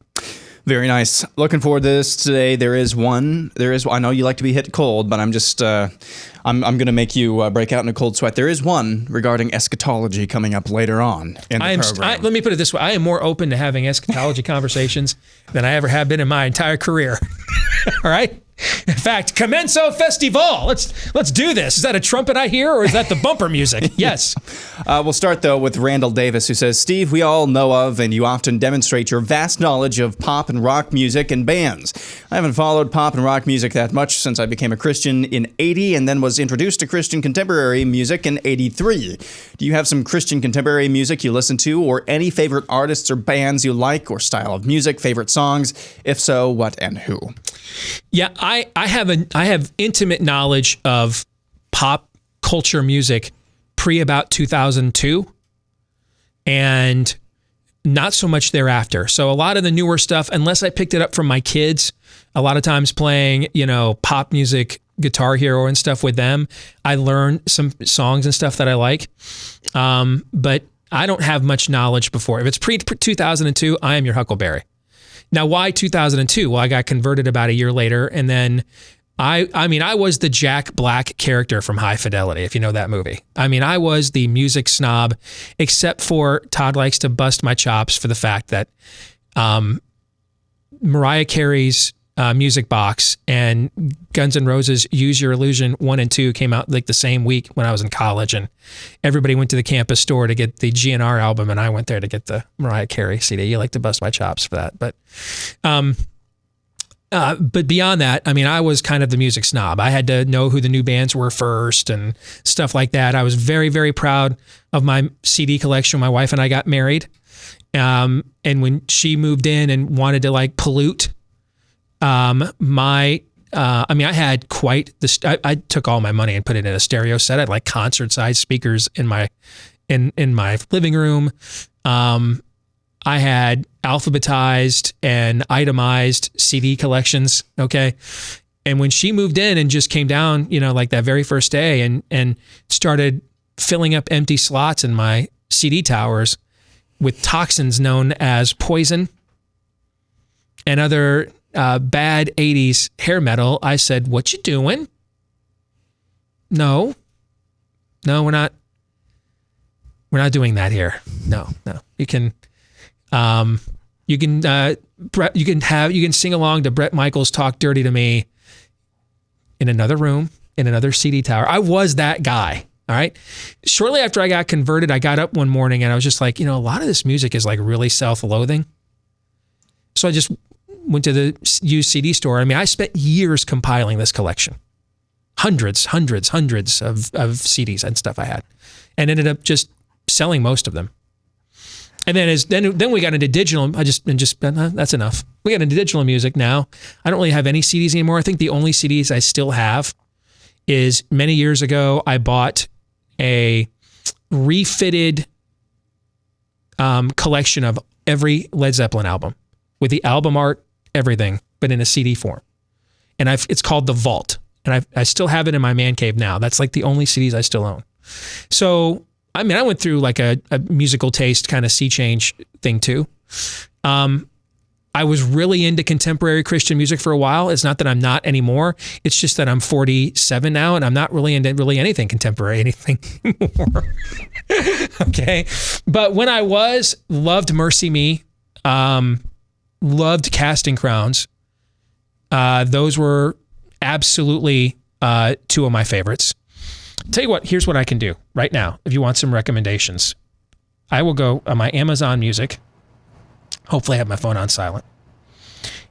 Very nice. Looking forward to this today. There is one. I know you like to be hit cold, but I'm just, I'm going to make you break out in a cold sweat. There is one regarding eschatology coming up later on in the program. Let me put it this way. I am more open to having eschatology conversations than I ever have been in my entire career. All right? In fact, Commenso Festival. Let's do this. Is that a trumpet I hear, or is that the bumper music? Yes. We'll start, though, with Randall Davis, who says, Steve, we all know of, and you often demonstrate your vast knowledge of pop and rock music and bands. I haven't followed pop and rock music that much since I became a Christian in 80 and then was introduced to Christian contemporary music in 83. Do you have some Christian contemporary music you listen to, or any favorite artists or bands you like, or style of music, favorite songs? If so, what and who? Yeah, I have intimate knowledge of pop culture music pre about 2002, and not so much thereafter. So a lot of the newer stuff, unless I picked it up from my kids, a lot of times playing, pop music, Guitar Hero and stuff with them, I learned some songs and stuff that I like. But I don't have much knowledge before. If it's pre-2002, I am your Huckleberry. Now, why 2002? Well, I got converted about a year later, and then I was the Jack Black character from High Fidelity, if you know that movie. I was the music snob, except for Todd likes to bust my chops for the fact that Mariah Carey's Music Box and Guns N' Roses' Use Your Illusion 1 and 2 came out the same week when I was in college, and everybody went to the campus store to get the GNR album, and I went there to get the Mariah Carey CD. You like to bust my chops for that, but beyond that, I was kind of the music snob. I had to know who the new bands were first and stuff like that. I was very, very proud of my CD collection. My wife and I got married, and when she moved in and wanted to pollute I had quite the. I took all my money and put it in a stereo set. I had concert-sized speakers in my living room. I had alphabetized and itemized CD collections. Okay, and when she moved in and just came down, that very first day and started filling up empty slots in my CD towers with toxins known as Poison and other bad 80s hair metal, I said, what you doing? No, we're not We're not doing that here. No. You can sing along to Bret Michaels' "Talk Dirty to Me" in another room, in another CD tower. I was that guy. All right. Shortly after I got converted, I got up one morning and I was just like, a lot of this music is like really self-loathing. So I just went to the used CD store. I mean, I spent years compiling this collection. Hundreds of CDs and stuff I had, and ended up just selling most of them. And then we got into digital. That's enough. We got into digital music now. I don't really have any CDs anymore. I think the only CDs I still have is many years ago, I bought a refitted collection of every Led Zeppelin album with the album art, everything, but in a CD form. And it's called The Vault. And I still have it in my man cave now. That's like the only CDs I still own. So, I mean, I went through like a musical taste kind of sea change thing too. I was really into contemporary Christian music for a while. It's not that I'm not anymore. It's just that I'm 47 now and I'm not really into anything contemporary, anything anymore. Okay. But when I loved Mercy Me, loved Casting Crowns. Those were absolutely two of my favorites. Tell you what, here's what I can do right now. If you want some recommendations, I will go on my Amazon Music. Hopefully I have my phone on silent.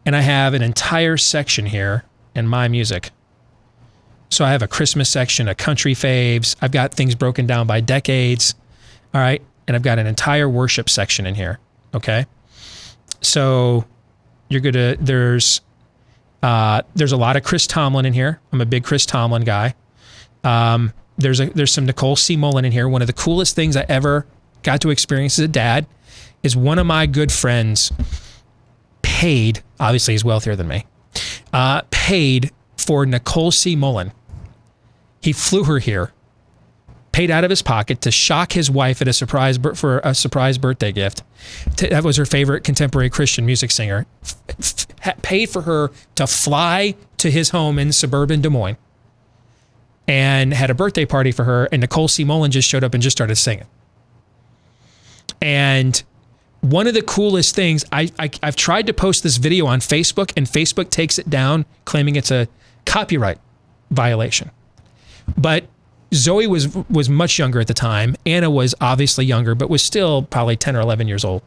And I have an entire section here in my music. So I have a Christmas section, a country faves. I've got things broken down by decades. All right. And I've got an entire worship section in here. Okay. So there's a lot of Chris Tomlin in here. I'm a big Chris Tomlin guy. There's some Nicole C. Mullen in here. One of the coolest things I ever got to experience as a dad is one of my good friends paid, obviously he's wealthier than me, paid for Nicole C. Mullen. He flew her here, paid out of his pocket to shock his wife at for a surprise birthday gift. That was her favorite contemporary Christian music singer. Paid for her to fly to his home in suburban Des Moines and had a birthday party for her. And Nicole C. Mullen just showed up and just started singing. And one of the coolest things, I've tried to post this video on Facebook and Facebook takes it down, claiming it's a copyright violation. But Zoe was much younger at the time. Anna was obviously younger, but was still probably 10 or 11 years old.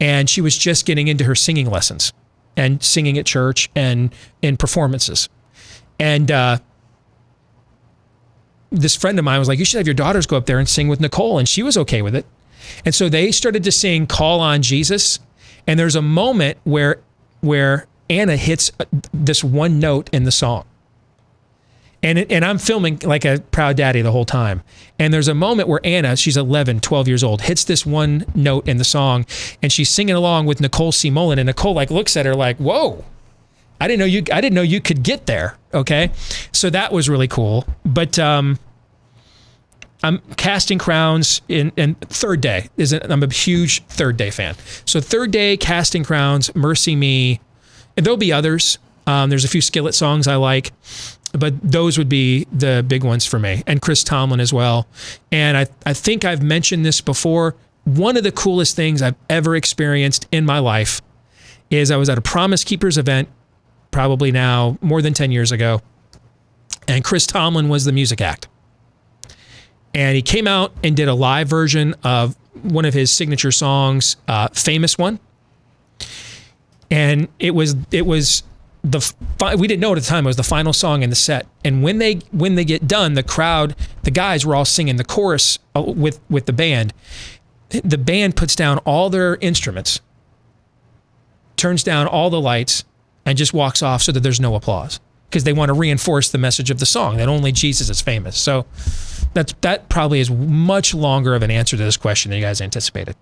And she was just getting into her singing lessons and singing at church and in performances. And this friend of mine was like, you should have your daughters go up there and sing with Nicole. And she was okay with it. And so they started to sing Call on Jesus. And there's a moment where Anna hits this one note in the song. And I'm filming like a proud daddy the whole time. And there's a moment where Anna, she's 11, 12 years old, hits this one note in the song and she's singing along with Nicole C. Mullen. And Nicole like looks at her like, whoa, I didn't know you could get there. Okay. So that was really cool. But I'm Casting Crowns in Third Day. I'm a huge Third Day fan. So Third Day, Casting Crowns, Mercy Me, and there'll be others. There's a few Skillet songs I like, but those would be the big ones for me. And Chris Tomlin as well. And I think I've mentioned this before. One of the coolest things I've ever experienced in my life is I was at a Promise Keepers event, probably now more than 10 years ago, and Chris Tomlin was the music act. And he came out and did a live version of one of his signature songs, Famous One. And it was we didn't know at the time it was the final song in the set. And when they get done, the crowd, the guys were all singing the chorus with the band. The band puts down all their instruments, turns down all the lights, and just walks off so that there's no applause. Because they want to reinforce the message of the song, that only Jesus is famous. So that probably is much longer of an answer to this question than you guys anticipated.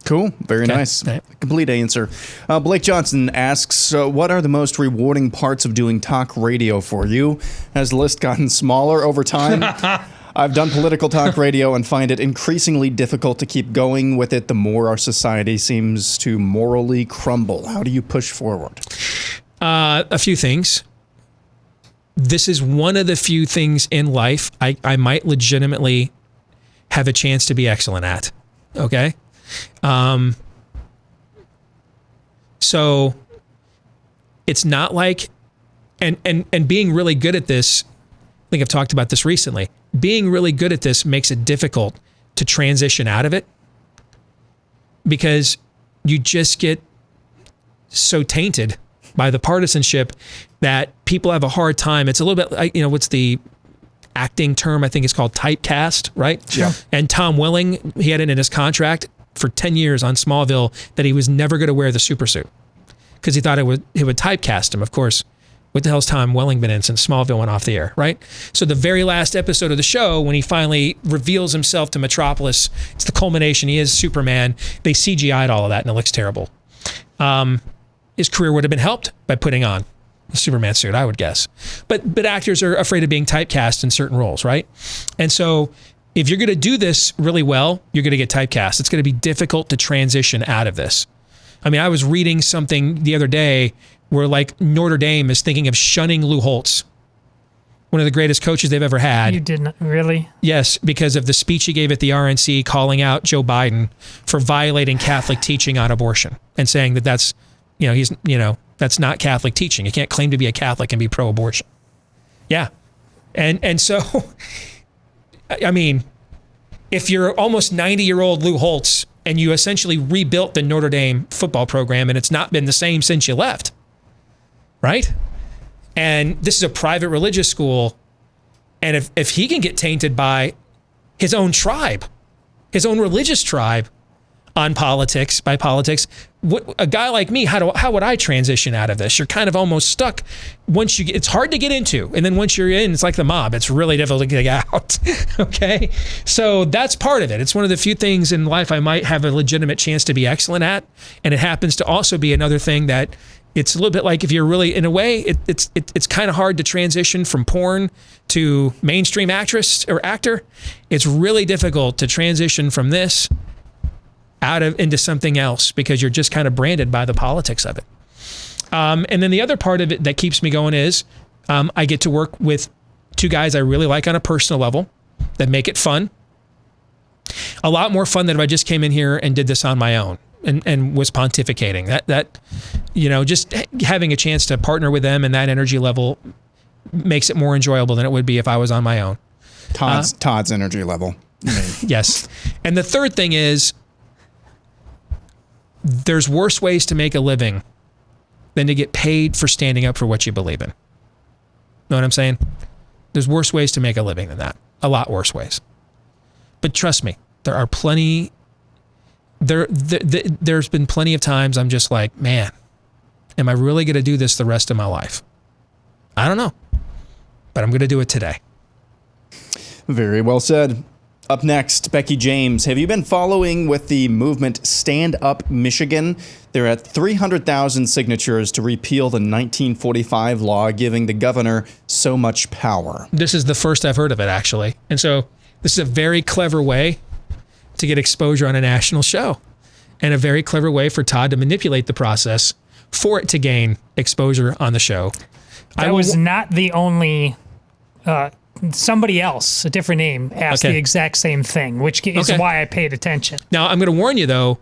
Cool. Very nice. Right. Complete answer. Blake Johnson asks, what are the most rewarding parts of doing talk radio for you? Has the list gotten smaller over time? I've done political talk radio and find it increasingly difficult to keep going with it the more our society seems to morally crumble. How do you push forward? A few things. This is one of the few things in life I might legitimately have a chance to be excellent at. Okay? So it's not like, and being really good at this, I think I've talked about this recently, being really good at this makes it difficult to transition out of it because you just get so tainted by the partisanship that people have a hard time. It's a little bit, what's the acting term? I think it's called typecast, right? Yeah. And Tom Welling, he had it in his contract for 10 years on Smallville that he was never going to wear the super suit because he thought it would typecast him. Of course, what the hell's Tom Welling been in since Smallville went off the air, right? So the very last episode of the show, when he finally reveals himself to Metropolis, it's the culmination. He is Superman. They CGI'd all of that and it looks terrible. His career would have been helped by putting on the Superman suit, I would guess. But actors are afraid of being typecast in certain roles, right? And so if you're going to do this really well, you're going to get typecast. It's going to be difficult to transition out of this. I mean, I was reading something the other day where like Notre Dame is thinking of shunning Lou Holtz, one of the greatest coaches they've ever had. You didn't really? Yes, because of the speech he gave at the RNC calling out Joe Biden for violating Catholic teaching on abortion and saying that that's, that's not Catholic teaching. You can't claim to be a Catholic and be pro-abortion. Yeah. And so, I mean, if you're almost 90-year-old Lou Holtz and you essentially rebuilt the Notre Dame football program and it's not been the same since you left, right? And this is a private religious school. And if he can get tainted by his own tribe, his own religious tribe on politics, by politics, a guy like me, how would I transition out of this? You're kind of almost stuck. Once you get, it's hard to get into. And then once you're in, it's like the mob. It's really difficult to get out. Okay. So that's part of it. It's one of the few things in life I might have a legitimate chance to be excellent at. And it happens to also be another thing that it's a little bit like if you're really, in a way, it's kind of hard to transition from porn to mainstream actress or actor. It's really difficult to transition from this into something else because you're just kind of branded by the politics of it. And then the other part of it that keeps me going is I get to work with two guys I really like on a personal level that make it fun. A lot more fun than if I just came in here and did this on my own and was pontificating. That just having a chance to partner with them and that energy level makes it more enjoyable than it would be if I was on my own. Todd's energy level. Yes. And the third thing is, there's worse ways to make a living than to get paid for standing up for what you believe in. Know what I'm saying? There's worse ways to make a living than that. A lot worse ways. But trust me, there are plenty. There's been plenty of times I'm just like, man, am I really going to do this the rest of my life? I don't know, but I'm going to do it today. Very well said. Up next, Becky James. Have you been following with the movement Stand Up Michigan? They're at 300,000 signatures to repeal the 1945 law giving the governor so much power. This is the first I've heard of it, actually. And so this is a very clever way to get exposure on a national show and a very clever way for Todd to manipulate the process for it to gain exposure on the show. That was not the only... somebody else, a different name, asked the exact same thing, which is why I paid attention. Now, I'm going to warn you, though,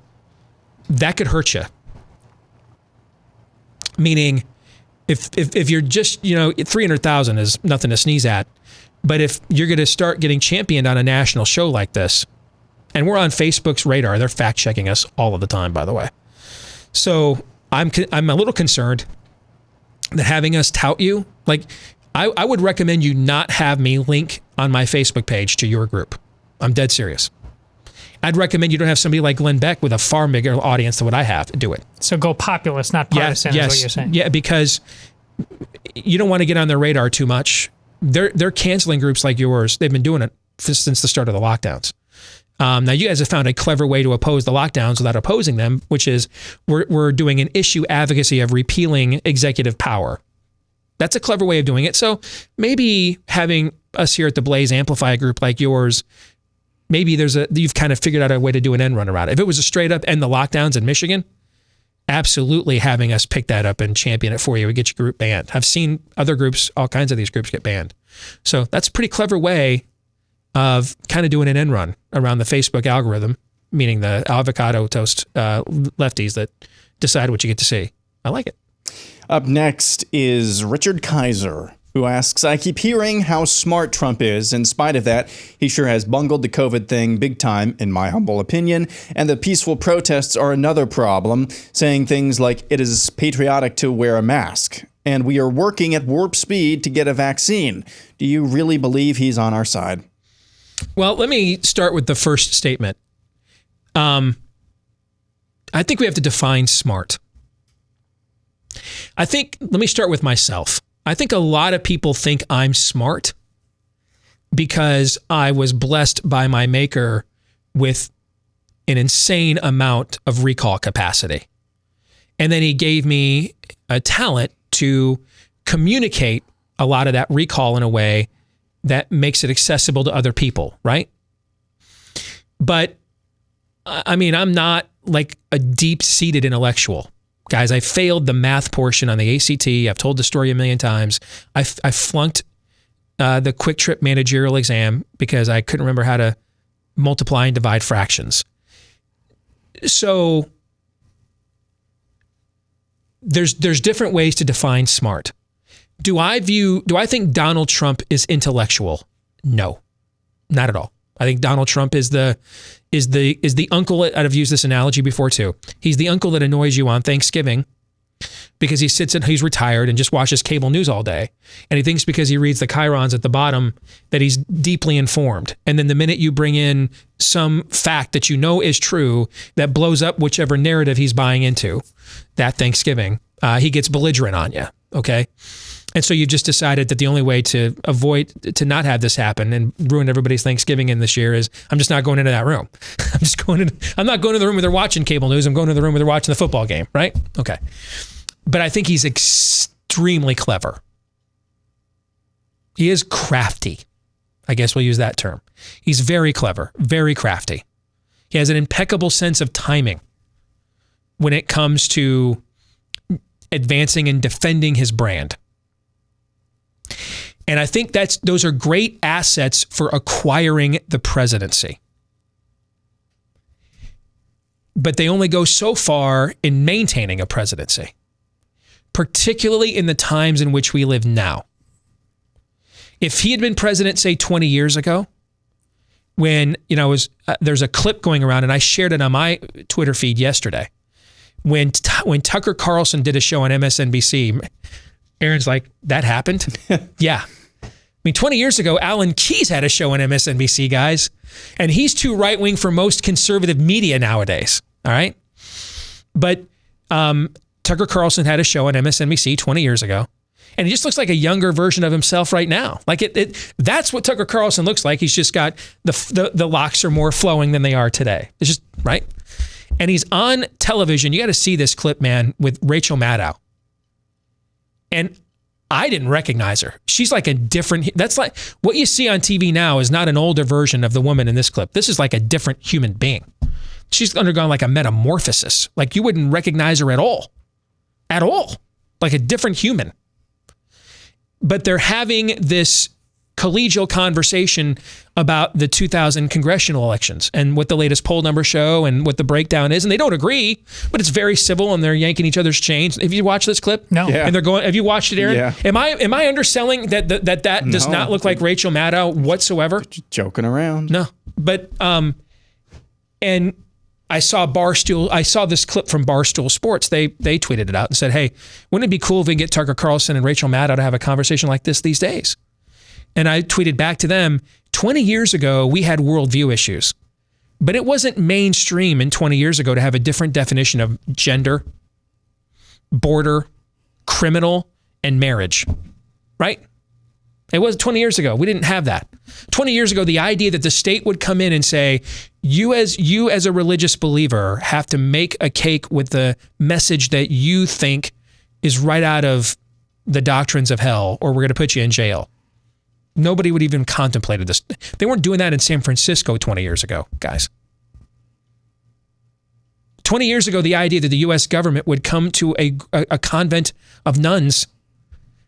that could hurt you. Meaning, if you're just, 300,000 is nothing to sneeze at. But if you're going to start getting championed on a national show like this, and we're on Facebook's radar, they're fact checking us all of the time, by the way. So I'm a little concerned that having us tout you, like, I would recommend you not have me link on my Facebook page to your group. I'm dead serious. I'd recommend you don't have somebody like Glenn Beck with a far bigger audience than what I have to do it. So go populist, not partisan, is what you're saying. Yeah, because you don't want to get on their radar too much. They're canceling groups like yours. They've been doing it since the start of the lockdowns. Now, you guys have found a clever way to oppose the lockdowns without opposing them, which is we're doing an issue advocacy of repealing executive power. That's a clever way of doing it. So maybe having us here at the Blaze amplify a group like yours, maybe you've kind of figured out a way to do an end run around it. If it was a straight up end the lockdowns in Michigan, absolutely having us pick that up and champion it for you would get your group banned. I've seen other groups, all kinds of these groups get banned. So that's a pretty clever way of kind of doing an end run around the Facebook algorithm, meaning the avocado toast lefties that decide what you get to see. I like it. Up next is Richard Kaiser, who asks, I keep hearing how smart Trump is. In spite of that, he sure has bungled the COVID thing big time, in my humble opinion. And the peaceful protests are another problem, saying things like it is patriotic to wear a mask. And we are working at warp speed to get a vaccine. Do you really believe he's on our side? Well, let me start with the first statement. I think we have to define smart. Let me start with myself. I think a lot of people think I'm smart because I was blessed by my maker with an insane amount of recall capacity. And then he gave me a talent to communicate a lot of that recall in a way that makes it accessible to other people, right? But I mean, I'm not like a deep-seated intellectual. Guys, I failed the math portion on the ACT. I've told the story a million times. I flunked the quick trip managerial exam because I couldn't remember how to multiply and divide fractions. So there's different ways to define smart. Do I think Donald Trump is intellectual? No, not at all. I think Donald Trump is the uncle. I've used this analogy before too. He's the uncle that annoys you on Thanksgiving because he's retired and just watches cable news all day. And he thinks because he reads the chyrons at the bottom that he's deeply informed. And then the minute you bring in some fact that you know is true that blows up whichever narrative he's buying into that Thanksgiving, he gets belligerent on you. Okay. And so you've just decided that the only way to to not have this happen and ruin everybody's Thanksgiving in this year is I'm just not going into that room. I'm not going to the room where they're watching cable news. I'm going to the room where they're watching the football game, right? Okay. But I think he's extremely clever. He is crafty. I guess we'll use that term. He's very clever, very crafty. He has an impeccable sense of timing when it comes to advancing and defending his brand. And I think those are great assets for acquiring the presidency. But they only go so far in maintaining a presidency, particularly in the times in which we live now. If he had been president, say 20 years ago, when there's a clip going around, and I shared it on my Twitter feed yesterday, when Tucker Carlson did a show on MSNBC. Aaron's like, that happened? Yeah. I mean, 20 years ago, Alan Keyes had a show on MSNBC, guys. And he's too right-wing for most conservative media nowadays. All right? But Tucker Carlson had a show on MSNBC 20 years ago. And he just looks like a younger version of himself right now. Like that's what Tucker Carlson looks like. He's just got the locks are more flowing than they are today. It's just, right? And he's on television. You got to see this clip, man, with Rachel Maddow. And I didn't recognize her. She's like that's like what you see on TV now is not an older version of the woman in this clip. This is like a different human being. She's undergone like a metamorphosis. Like you wouldn't recognize her at all. At all. Like a different human. But they're having this collegial conversation about the 2000 congressional elections and what the latest poll numbers show and what the breakdown is. And they don't agree, but it's very civil and they're yanking each other's chains. Have you watched this clip? No. Yeah. And they're going, have you watched it, Aaron? Yeah. Am I underselling that does not look like Rachel Maddow whatsoever? Just joking around. No. But, and I saw this clip from Barstool Sports. They tweeted it out and said, hey, wouldn't it be cool if we could get Tucker Carlson and Rachel Maddow to have a conversation like this these days? And I tweeted back to them, 20 years ago, we had worldview issues, but it wasn't mainstream in 20 years ago to have a different definition of gender, border, criminal, and marriage, right? It was 20 years ago. We didn't have that. 20 years ago, the idea that the state would come in and say, you as a religious believer have to make a cake with the message that you think is right out of the doctrines of hell, or we're going to put you in jail. Nobody would even contemplated this. They weren't doing that in San Francisco 20 years ago, guys. 20 years ago, the idea that the U.S. government would come to a convent of nuns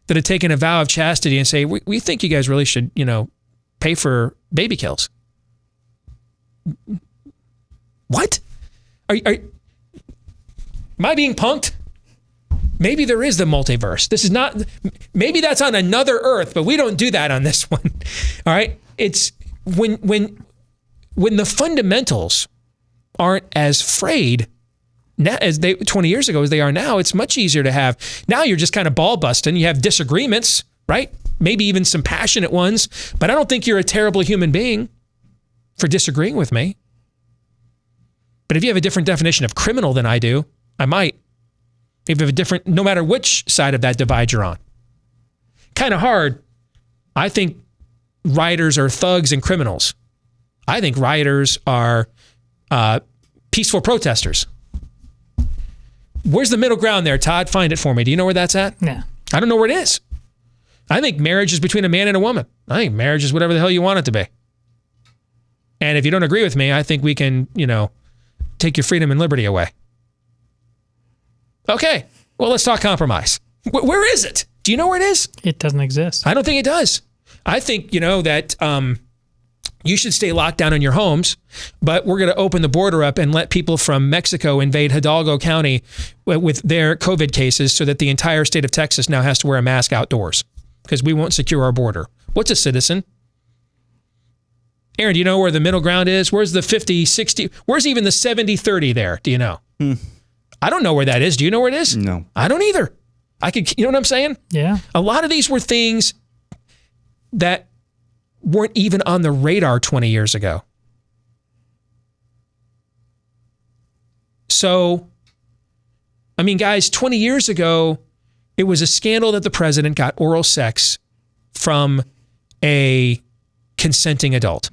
that had taken a vow of chastity and say, we think you guys really should, pay for baby kills. What? Am I being punked? Maybe there is the multiverse. This is not, maybe that's on another Earth, but we don't do that on this one. All right? It's when the fundamentals aren't as frayed now as they 20 years ago as they are now, it's much easier to have. Now you're just kind of ball busting. You have disagreements, right? Maybe even some passionate ones, but I don't think you're a terrible human being for disagreeing with me. But if you have a different definition of criminal than I do, I might. If you have a different, no matter which side of that divide you're on. Kind of hard. I think rioters are thugs and criminals. I think rioters are peaceful protesters. Where's the middle ground there, Todd? Find it for me. Do you know where that's at? Yeah. I don't know where it is. I think marriage is between a man and a woman. I think marriage is whatever the hell you want it to be. And if you don't agree with me, I think we can, take your freedom and liberty away. Okay. Well, let's talk compromise. Where is it? Do you know where it is? It doesn't exist. I don't think it does. I think, that you should stay locked down in your homes, but we're going to open the border up and let people from Mexico invade Hidalgo County with their COVID cases so that the entire state of Texas now has to wear a mask outdoors because we won't secure our border. What's a citizen? Aaron, do you know where the middle ground is? Where's the 50-60? Where's even the 70-30 there? Do you know? I don't know where that is. Do you know where it is? No. I don't either. You know what I'm saying? Yeah. A lot of these were things that weren't even on the radar 20 years ago. So, guys, 20 years ago, it was a scandal that the president got oral sex from a consenting adult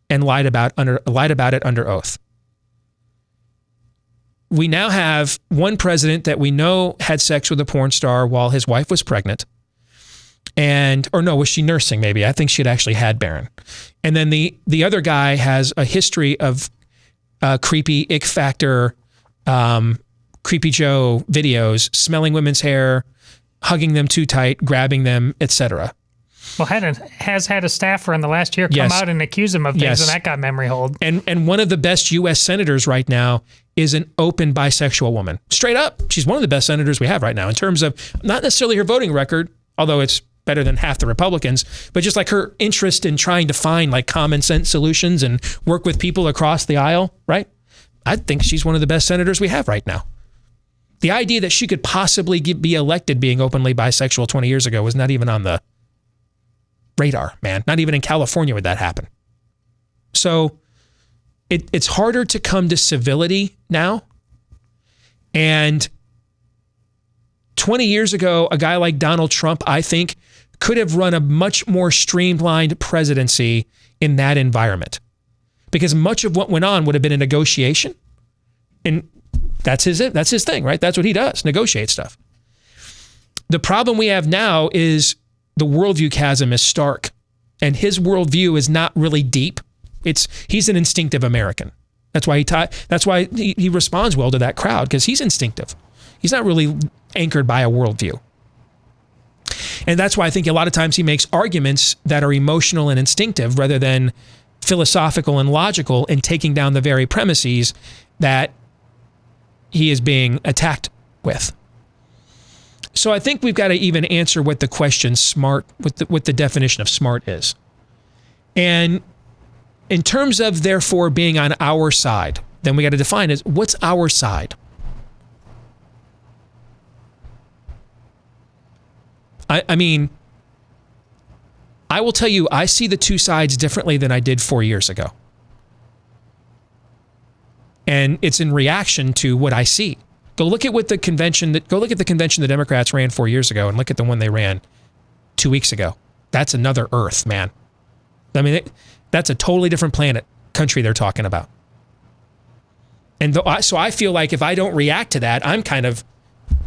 and lied about it under oath. We now have one president that we know had sex with a porn star while his wife was pregnant. Was she nursing maybe? I think she had actually had Barron. And then the other guy has a history of creepy ick factor, creepy Joe videos, smelling women's hair, hugging them too tight, grabbing them, etc. Well, has had a staffer in the last year come out and accuse him of things, and that got memory hold. And one of the best U.S. senators right now is an open bisexual woman. Straight up. She's one of the best senators we have right now in terms of not necessarily her voting record, although it's better than half the Republicans, but just like her interest in trying to find like common sense solutions and work with people across the aisle, right? I think she's one of the best senators we have right now. The idea that she could possibly be elected being openly bisexual 20 years ago was not even on the radar, man. Not even in California would that happen. So it's harder to come to civility now. And 20 years ago, a guy like Donald Trump, I think, could have run a much more streamlined presidency in that environment. Because much of what went on would have been a negotiation. And that's his thing, right? That's what he does, negotiate stuff. The problem we have now is the worldview chasm is stark. And his worldview is not really deep. He's an instinctive American. That's why he responds well to that crowd, because he's instinctive. He's not really anchored by a worldview. And that's why I think a lot of times he makes arguments that are emotional and instinctive rather than philosophical and logical, and taking down the very premises that he is being attacked with. So I think we've got to even answer what the question smart, what the definition of smart is. And in terms of therefore being on our side, then we got to define it. What's our side? I will tell you, I see the two sides differently than I did 4 years ago. And it's in reaction to what I see. Go look at the convention the Democrats ran 4 years ago, and look at the one they ran 2 weeks ago. That's another Earth, man. That's a totally different country they're talking about. And so I feel like if I don't react to that, I'm kind of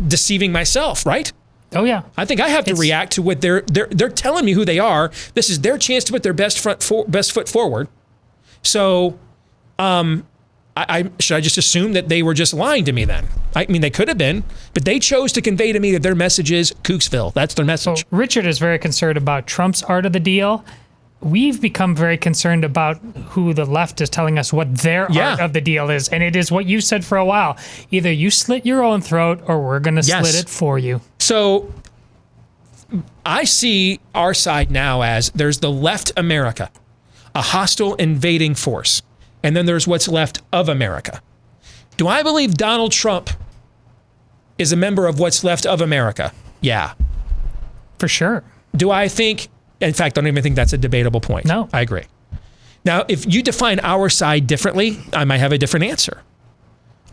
deceiving myself, right? Oh yeah. I think I have to react to what they're telling me who they are. This is their chance to put their best foot forward. So, should I just assume that they were just lying to me then? They could have been, but they chose to convey to me that their message is Kooksville. That's their message. So Richard is very concerned about Trump's art of the deal. we've become very concerned about who the left is telling us what their art of the deal is. And it is what you said for a while. Either you slit your own throat or we're going to slit it for you. So I see our side now as there's the left America, a hostile invading force. And then there's what's left of America. Do I believe Donald Trump is a member of what's left of America? Yeah. For sure. Do I think, in fact, I don't even think that's a debatable point. No. I agree. Now, if you define our side differently, I might have a different answer.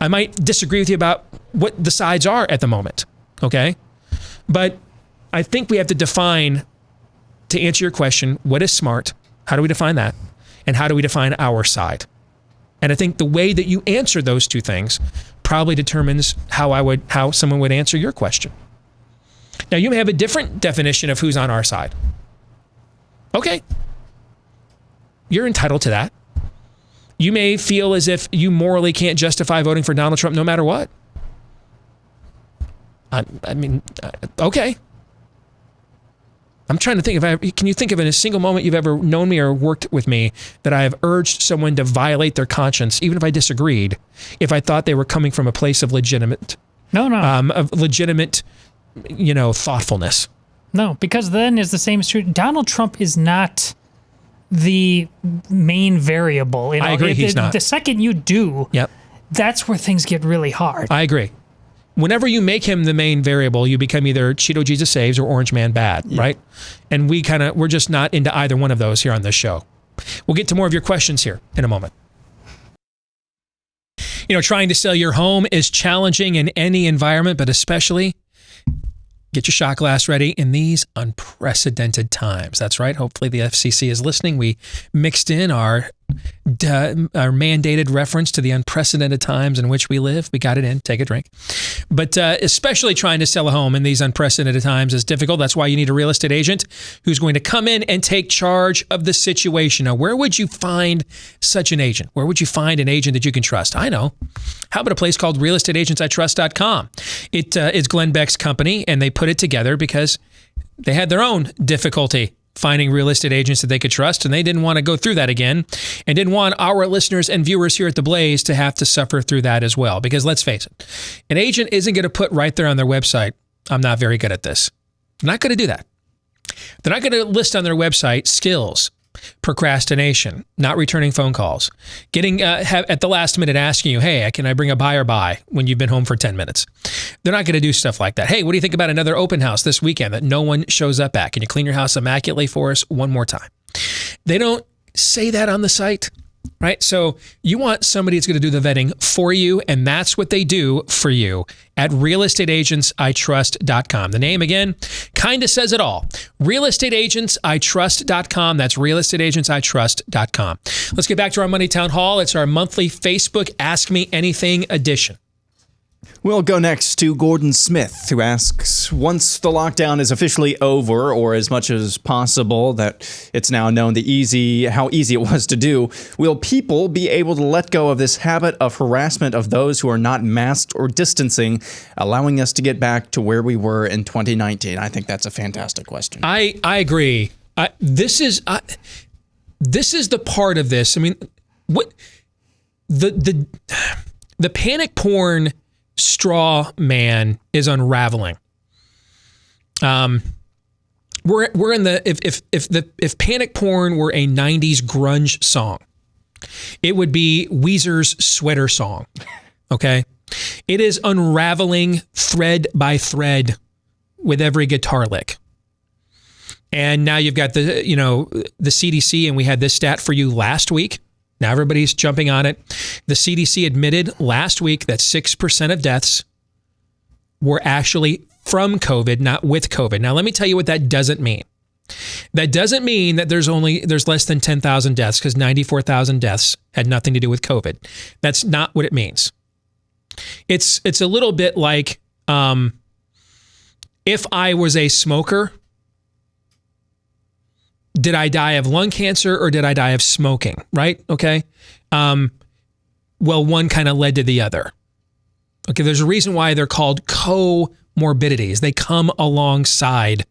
I might disagree with you about what the sides are at the moment, okay? But I think we have to define, to answer your question, what is smart? How do we define that? And how do we define our side? And I think the way that you answer those two things probably determines how someone would answer your question. Now, you may have a different definition of who's on our side. Okay. You're entitled to that. You may feel as if you morally can't justify voting for Donald Trump no matter what. I mean, okay. I'm trying to think can you think of in a single moment you've ever known me or worked with me that I have urged someone to violate their conscience, even if I disagreed, if I thought they were coming from a place of legitimate, thoughtfulness. No, because then is the same is true. Donald Trump is not the main variable. I agree, he's not. The second you do, that's where things get really hard. I agree. Whenever you make him the main variable, you become either Cheeto Jesus saves or Orange Man bad, right? And we're just not into either one of those here on this show. We'll get to more of your questions here in a moment. You know, trying to sell your home is challenging in any environment, but especially get your shot glass ready in these unprecedented times. That's right. Hopefully the FCC is listening. We mixed in our mandated reference to the unprecedented times in which we live. We got it in. Take a drink. But especially trying to sell a home in these unprecedented times is difficult. That's why you need a real estate agent who's going to come in and take charge of the situation. Now, where would you find such an agent? Where would you find an agent that you can trust? I know. How about a place called realestateagentsitrust.com? It is Glenn Beck's company, and they put it together because they had their own difficulty finding real estate agents that they could trust, and they didn't want to go through that again, and didn't want our listeners and viewers here at The Blaze to have to suffer through that as well. Because let's face it, an agent isn't going to put right there on their website, I'm not very good at this. They're not going to do that. They're not going to list on their website skills, procrastination, not returning phone calls, getting at the last minute asking you, hey, can I bring a buyer by when you've been home for 10 minutes? They're not going to do stuff like that. Hey, what do you think about another open house this weekend that no one shows up at? Can you clean your house immaculately for us one more time? They don't say that on the site, right? So you want somebody that's going to do the vetting for you, and that's what they do for you at realestateagentsitrust.com. The name, again, kind of says it all. Realestateagentsitrust.com. That's realestateagentsitrust.com. Let's get back to our Monday Town Hall. It's our monthly Facebook Ask Me Anything edition. We'll go next to Gordon Smith, who asks, once the lockdown is officially over, or as much as possible that it's now known how easy it was to do, will people be able to let go of this habit of harassment of those who are not masked or distancing, allowing us to get back to where we were in 2019? I think that's a fantastic question. I agree. This is the part of this. I mean, what the panic porn straw man is unraveling. We're in the if panic porn were a 90s grunge song, it would be Weezer's Sweater Song. Okay? It is unraveling thread by thread with every guitar lick. And now you've got the CDC, and we had this stat for you last week. Now everybody's jumping on it. The CDC admitted last week that 6% of deaths were actually from COVID, not with COVID. Now let me tell you what that doesn't mean. That doesn't mean that there's less than 10,000 deaths, because 94,000 deaths had nothing to do with COVID. That's not what it means. It's a little bit like if I was a smoker, did I die of lung cancer or did I die of smoking, right? Okay. Well, one kind of led to the other. Okay, there's a reason why they're called comorbidities. They come alongside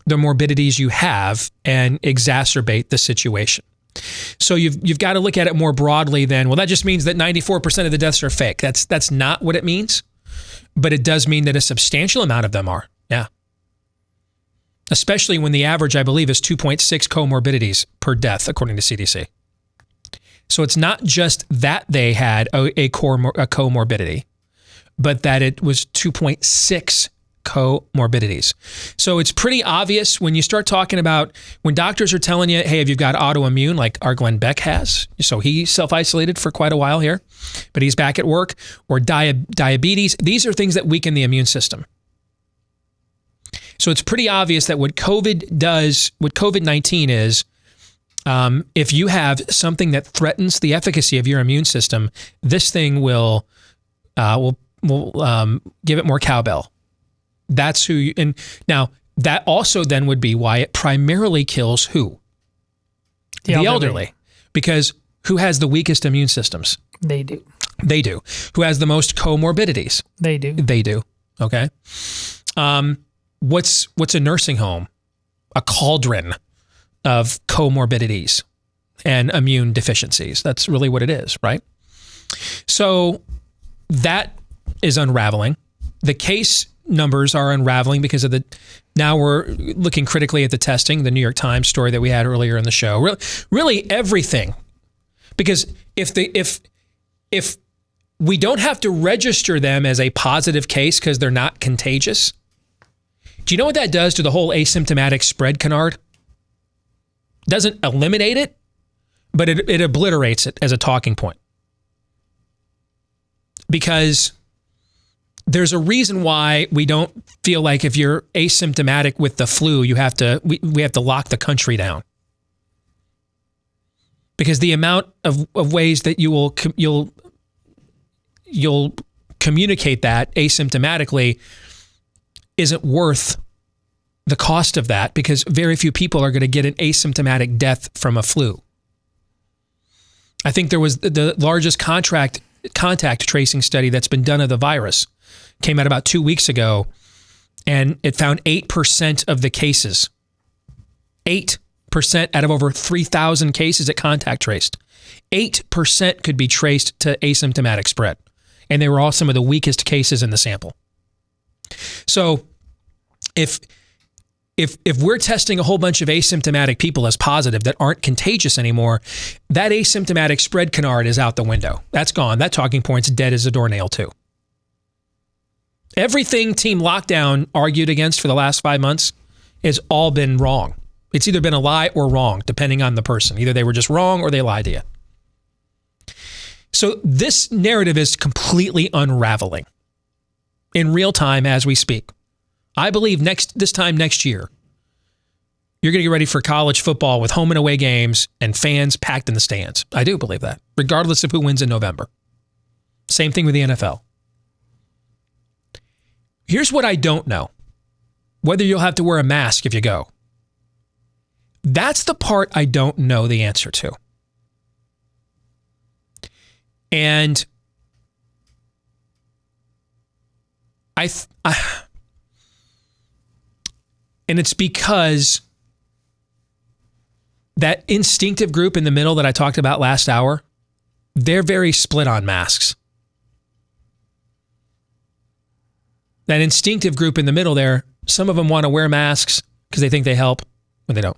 the morbidities you have and exacerbate the situation. So you've got to look at it more broadly than, well, that just means that 94% of the deaths are fake. That's not what it means, but it does mean that a substantial amount of them are. Yeah. Especially when the average, I believe, is 2.6 comorbidities per death, according to CDC. So it's not just that they had a comorbidity, but that it was 2.6 comorbidities. So it's pretty obvious when you start talking about, when doctors are telling you, hey, if you've got autoimmune, like our Glenn Beck has, so he self-isolated for quite a while here, but he's back at work, or diabetes, these are things that weaken the immune system. So it's pretty obvious that what COVID-19 is, if you have something that threatens the efficacy of your immune system, this thing will give it more cowbell. That's who you, and now that also then would be why it primarily kills who? The elderly. Because who has the weakest immune systems? They do. They do. Who has the most comorbidities? They do. They do. Okay. What's a nursing home? A cauldron of comorbidities and immune deficiencies. That's really what it is, right? So that is unraveling. The case numbers are unraveling because of now we're looking critically at the testing, the New York Times story that we had earlier in the show. Really everything. Because if we don't have to register them as a positive case because they're not contagious, do you know what that does to the whole asymptomatic spread canard? Doesn't eliminate it, but it obliterates it as a talking point. Because there's a reason why we don't feel like if you're asymptomatic with the flu, we have to lock the country down. Because the amount of ways that you'll communicate that asymptomatically isn't worth the cost of that, because very few people are going to get an asymptomatic death from a flu. I think there was the largest contact tracing study that's been done of the virus. Came out about 2 weeks ago, and it found 8% of the cases. 8% out of over 3,000 cases it contact traced. 8% could be traced to asymptomatic spread. And they were all some of the weakest cases in the sample. So if we're testing a whole bunch of asymptomatic people as positive that aren't contagious anymore, that asymptomatic spread canard is out the window. That's gone. That talking point's dead as a doornail too. Everything Team Lockdown argued against for the last 5 months has all been wrong. It's either been a lie or wrong, depending on the person. Either they were just wrong or they lied to you. So this narrative is completely unraveling in real time as we speak. I believe this time next year, you're going to get ready for college football with home and away games and fans packed in the stands. I do believe that, regardless of who wins in November. Same thing with the NFL. Here's what I don't know. Whether you'll have to wear a mask if you go. That's the part I don't know the answer to. And and it's because that instinctive group in the middle that I talked about last hour, they're very split on masks. That instinctive group in the middle there, some of them want to wear masks because they think they help, but they don't.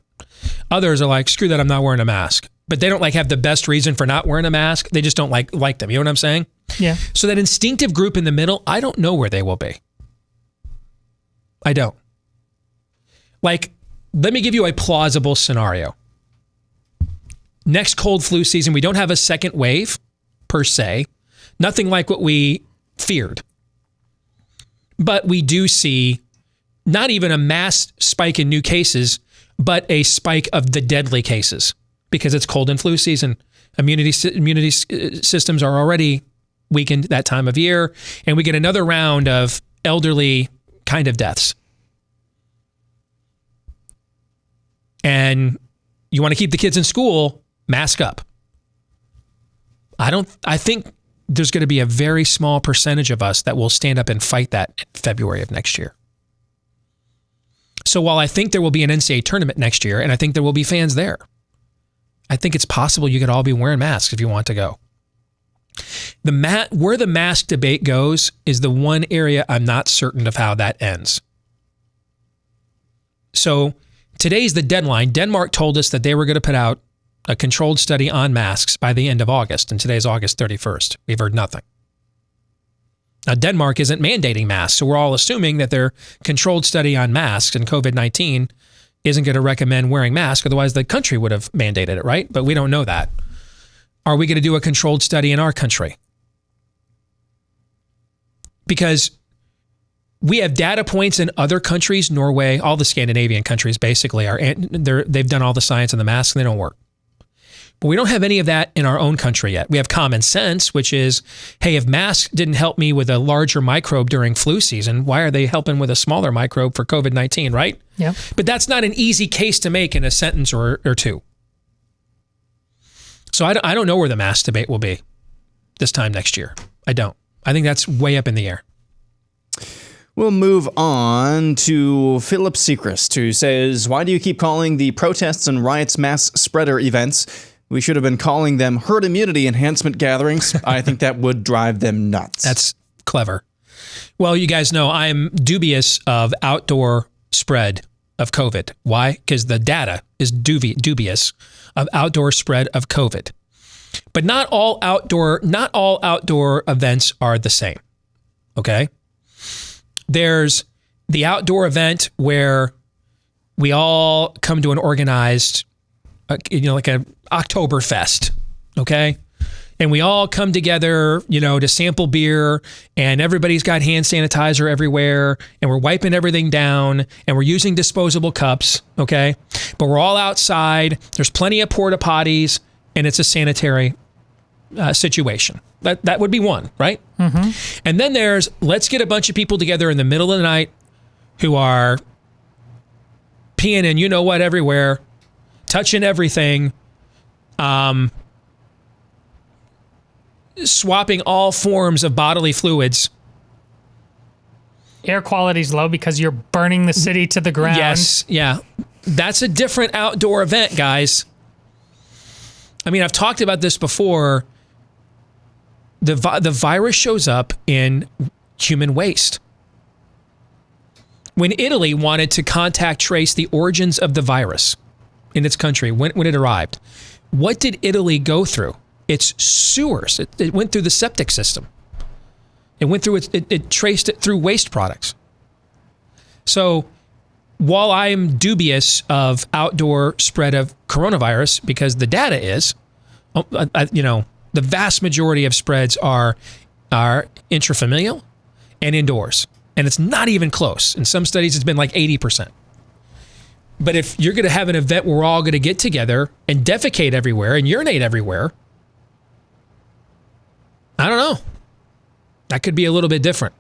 Others are like, screw that, I'm not wearing a mask. But they don't have the best reason for not wearing a mask. They just don't like them. You know what I'm saying? Yeah. So that instinctive group in the middle, I don't know where they will be. I don't. Let me give you a plausible scenario. Next cold flu season, we don't have a second wave, per se. Nothing like what we feared. But we do see not even a mass spike in new cases, but a spike of the deadly cases because it's cold and flu season. Immunity systems are already weakened that time of year, and we get another round of elderly kind of deaths. And you want to keep the kids in school, mask up. I think there's going to be a very small percentage of us that will stand up and fight that in February of next year. So while I think there will be an NCAA tournament next year, and I think there will be fans there, I think it's possible you could all be wearing masks if you want to go. Where the mask debate goes is the one area I'm not certain of how that ends. So today's the deadline. Denmark told us that they were going to put out a controlled study on masks by the end of August, and today's August 31st. We've heard nothing. Now, Denmark isn't mandating masks, so we're all assuming that their controlled study on masks and COVID-19 isn't going to recommend wearing masks. Otherwise, the country would have mandated it, right? But we don't know that. Are we going to do a controlled study in our country? Because we have data points in other countries, Norway, all the Scandinavian countries basically they've done all the science on the masks and they don't work. But we don't have any of that in our own country yet. We have common sense, which is, hey, if masks didn't help me with a larger microbe during flu season, why are they helping with a smaller microbe for COVID-19, right? Yeah. But that's not an easy case to make in a sentence or two. So I don't know where the mask debate will be this time next year. I don't. I think that's way up in the air. We'll move on to Philip Sechrist, who says, why do you keep calling the protests and riots mass spreader events? We should have been calling them herd immunity enhancement gatherings. I think that would drive them nuts. That's clever. Well, you guys know I'm dubious of outdoor spread of COVID. Why? Because the data is dubious of outdoor spread of COVID. But not all outdoor events are the same. Okay? There's the outdoor event where we all come to an organized, like a Oktoberfest, okay? And we all come together, to sample beer, and everybody's got hand sanitizer everywhere, and we're wiping everything down, and we're using disposable cups, okay? But we're all outside, there's plenty of porta potties, and it's a sanitary situation. That would be one, right? Mm-hmm. And then there's, let's get a bunch of people together in the middle of the night who are peeing and you-know-what everywhere, touching everything, swapping all forms of bodily fluids. Air quality's low because you're burning the city to the ground. Yes, yeah. That's a different outdoor event, guys. I mean, I've talked about this before. The virus shows up in human waste. When Italy wanted to contact trace the origins of the virus in its country, when it arrived, what did Italy go through? Its sewers. It went through the septic system. It went through it traced it through waste products. So while I am dubious of outdoor spread of coronavirus, because the data is, the vast majority of spreads are intrafamilial and indoors. And it's not even close. In some studies, it's been like 80%. But if you're going to have an event where we're all going to get together and defecate everywhere and urinate everywhere, I don't know. That could be a little bit different.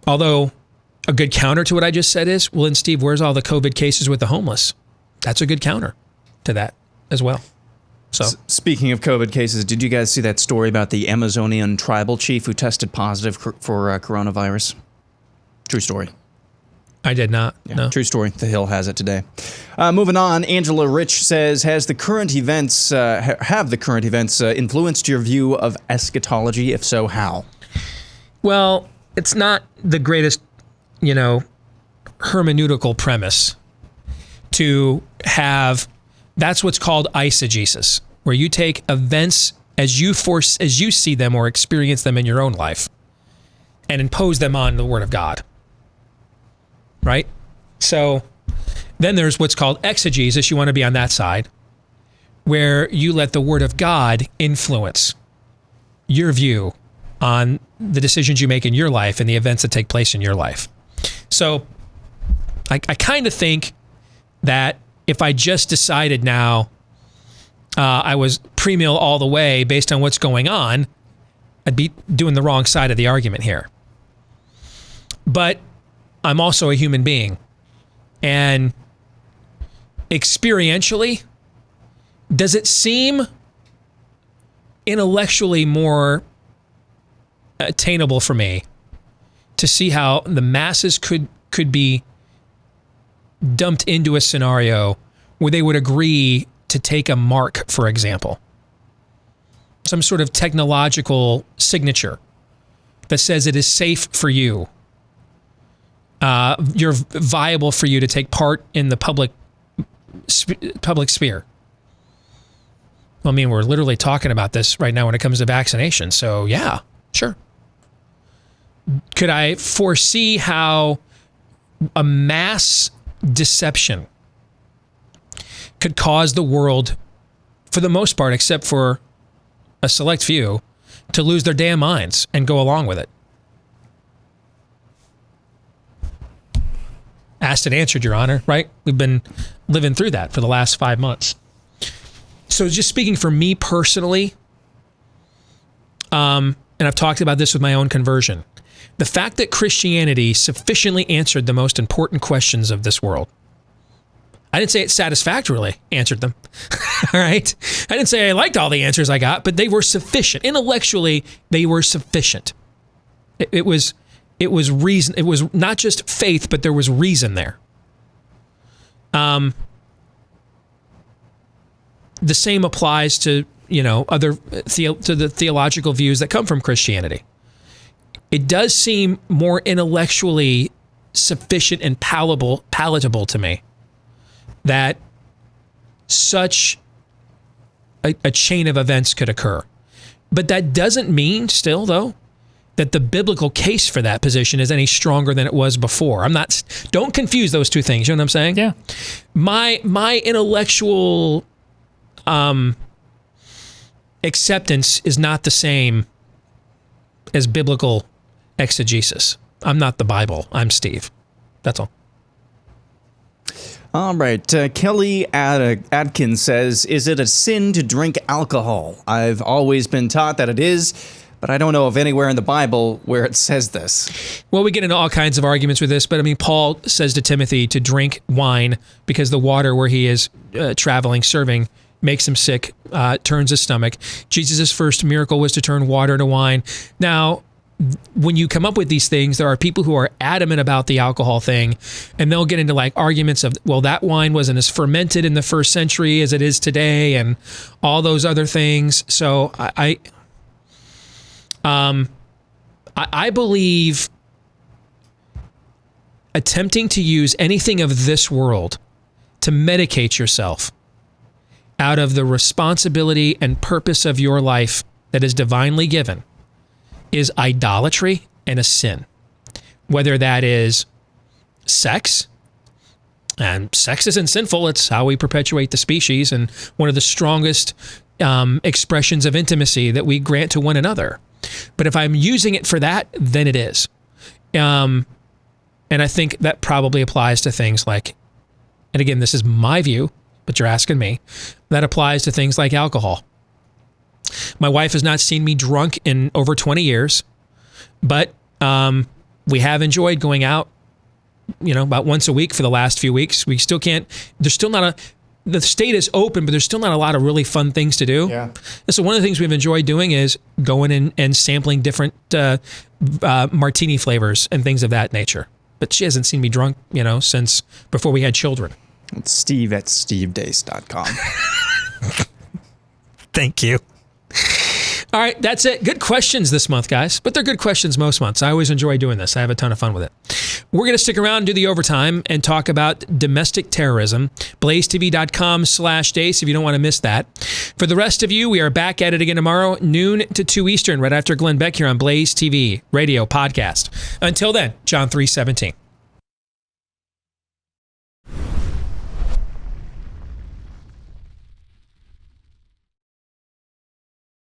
Although a good counter to what I just said is, well, then Steve, where's all the COVID cases with the homeless? That's a good counter to that as well. So, speaking of COVID cases, did you guys see that story about the Amazonian tribal chief who tested positive for coronavirus? True story. I did not. Yeah, no. True story. The Hill has it today. Moving on, Angela Rich says, have the current events influenced your view of eschatology? If so, how? Well, it's not the greatest, hermeneutical premise to have. That's what's called eisegesis, where you take events as you see them or experience them in your own life and impose them on the Word of God. Right? So then there's what's called exegesis. You want to be on that side, where you let the Word of God influence your view on the decisions you make in your life and the events that take place in your life. So I kind of think that if I just decided now I was pre-mill all the way based on what's going on, I'd be doing the wrong side of the argument here. But I'm also a human being. And experientially, does it seem intellectually more attainable for me to see how the masses could be dumped into a scenario where they would agree to take a mark, for example. Some sort of technological signature that says it is safe for you. You're viable for you to take part in the public sphere. I mean, we're literally talking about this right now when it comes to vaccination. So yeah, sure. Could I foresee how a mass deception could cause the world, for the most part, except for a select few, to lose their damn minds and go along with it? Asked and answered, Your Honor, right? We've been living through that for the last 5 months. So just speaking for me personally, and I've talked about this with my own conversion, the fact that Christianity sufficiently answered the most important questions of this world. I didn't say it satisfactorily answered them. All right? I didn't say I liked all the answers I got, but they were sufficient. Intellectually, they were sufficient. It was reason. It was not just faith, but there was reason there. The same applies to, other to the theological views that come from Christianity. It does seem more intellectually sufficient and palatable to me that such a chain of events could occur. But that doesn't mean still, though, that the biblical case for that position is any stronger than it was before. Don't confuse those two things. You know what I'm saying? Yeah. My intellectual acceptance is not the same as biblical exegesis. I'm not the Bible. I'm Steve. That's all. All right. Kelly Adkins says, is it a sin to drink alcohol? I've always been taught that it is, but I don't know of anywhere in the Bible where it says this. Well, we get into all kinds of arguments with this, but I mean, Paul says to Timothy to drink wine because the water where he is traveling, serving, makes him sick, turns his stomach. Jesus' first miracle was to turn water into wine. Now, when you come up with these things, there are people who are adamant about the alcohol thing, and they'll get into like arguments of, well, that wine wasn't as fermented in the first century as it is today, and all those other things. So I believe attempting to use anything of this world to medicate yourself out of the responsibility and purpose of your life that is divinely given is idolatry and a sin. Whether that is sex, and sex isn't sinful, it's how we perpetuate the species and one of the strongest expressions of intimacy that we grant to one another. But if I'm using it for that, then it is. And I think that probably applies to things like, and again, this is my view, but you're asking me, that applies to things like alcohol. My wife has not seen me drunk in over 20 years, but we have enjoyed going out, about once a week for the last few weeks. We still can't, the state is open, but there's still not a lot of really fun things to do. Yeah. And so one of the things we've enjoyed doing is going in and sampling different martini flavors and things of that nature. But she hasn't seen me drunk, since before we had children. It's Steve at stevedeace.com. Thank you. All right, that's it. Good questions this month, guys. But they're good questions most months. I always enjoy doing this. I have a ton of fun with it. We're going to stick around and do the overtime and talk about domestic terrorism. BlazeTV.com/Deace if you don't want to miss that. For the rest of you, we are back at it again tomorrow, noon to 2 Eastern, right after Glenn Beck here on Blaze TV, radio, podcast. Until then, John 3:17.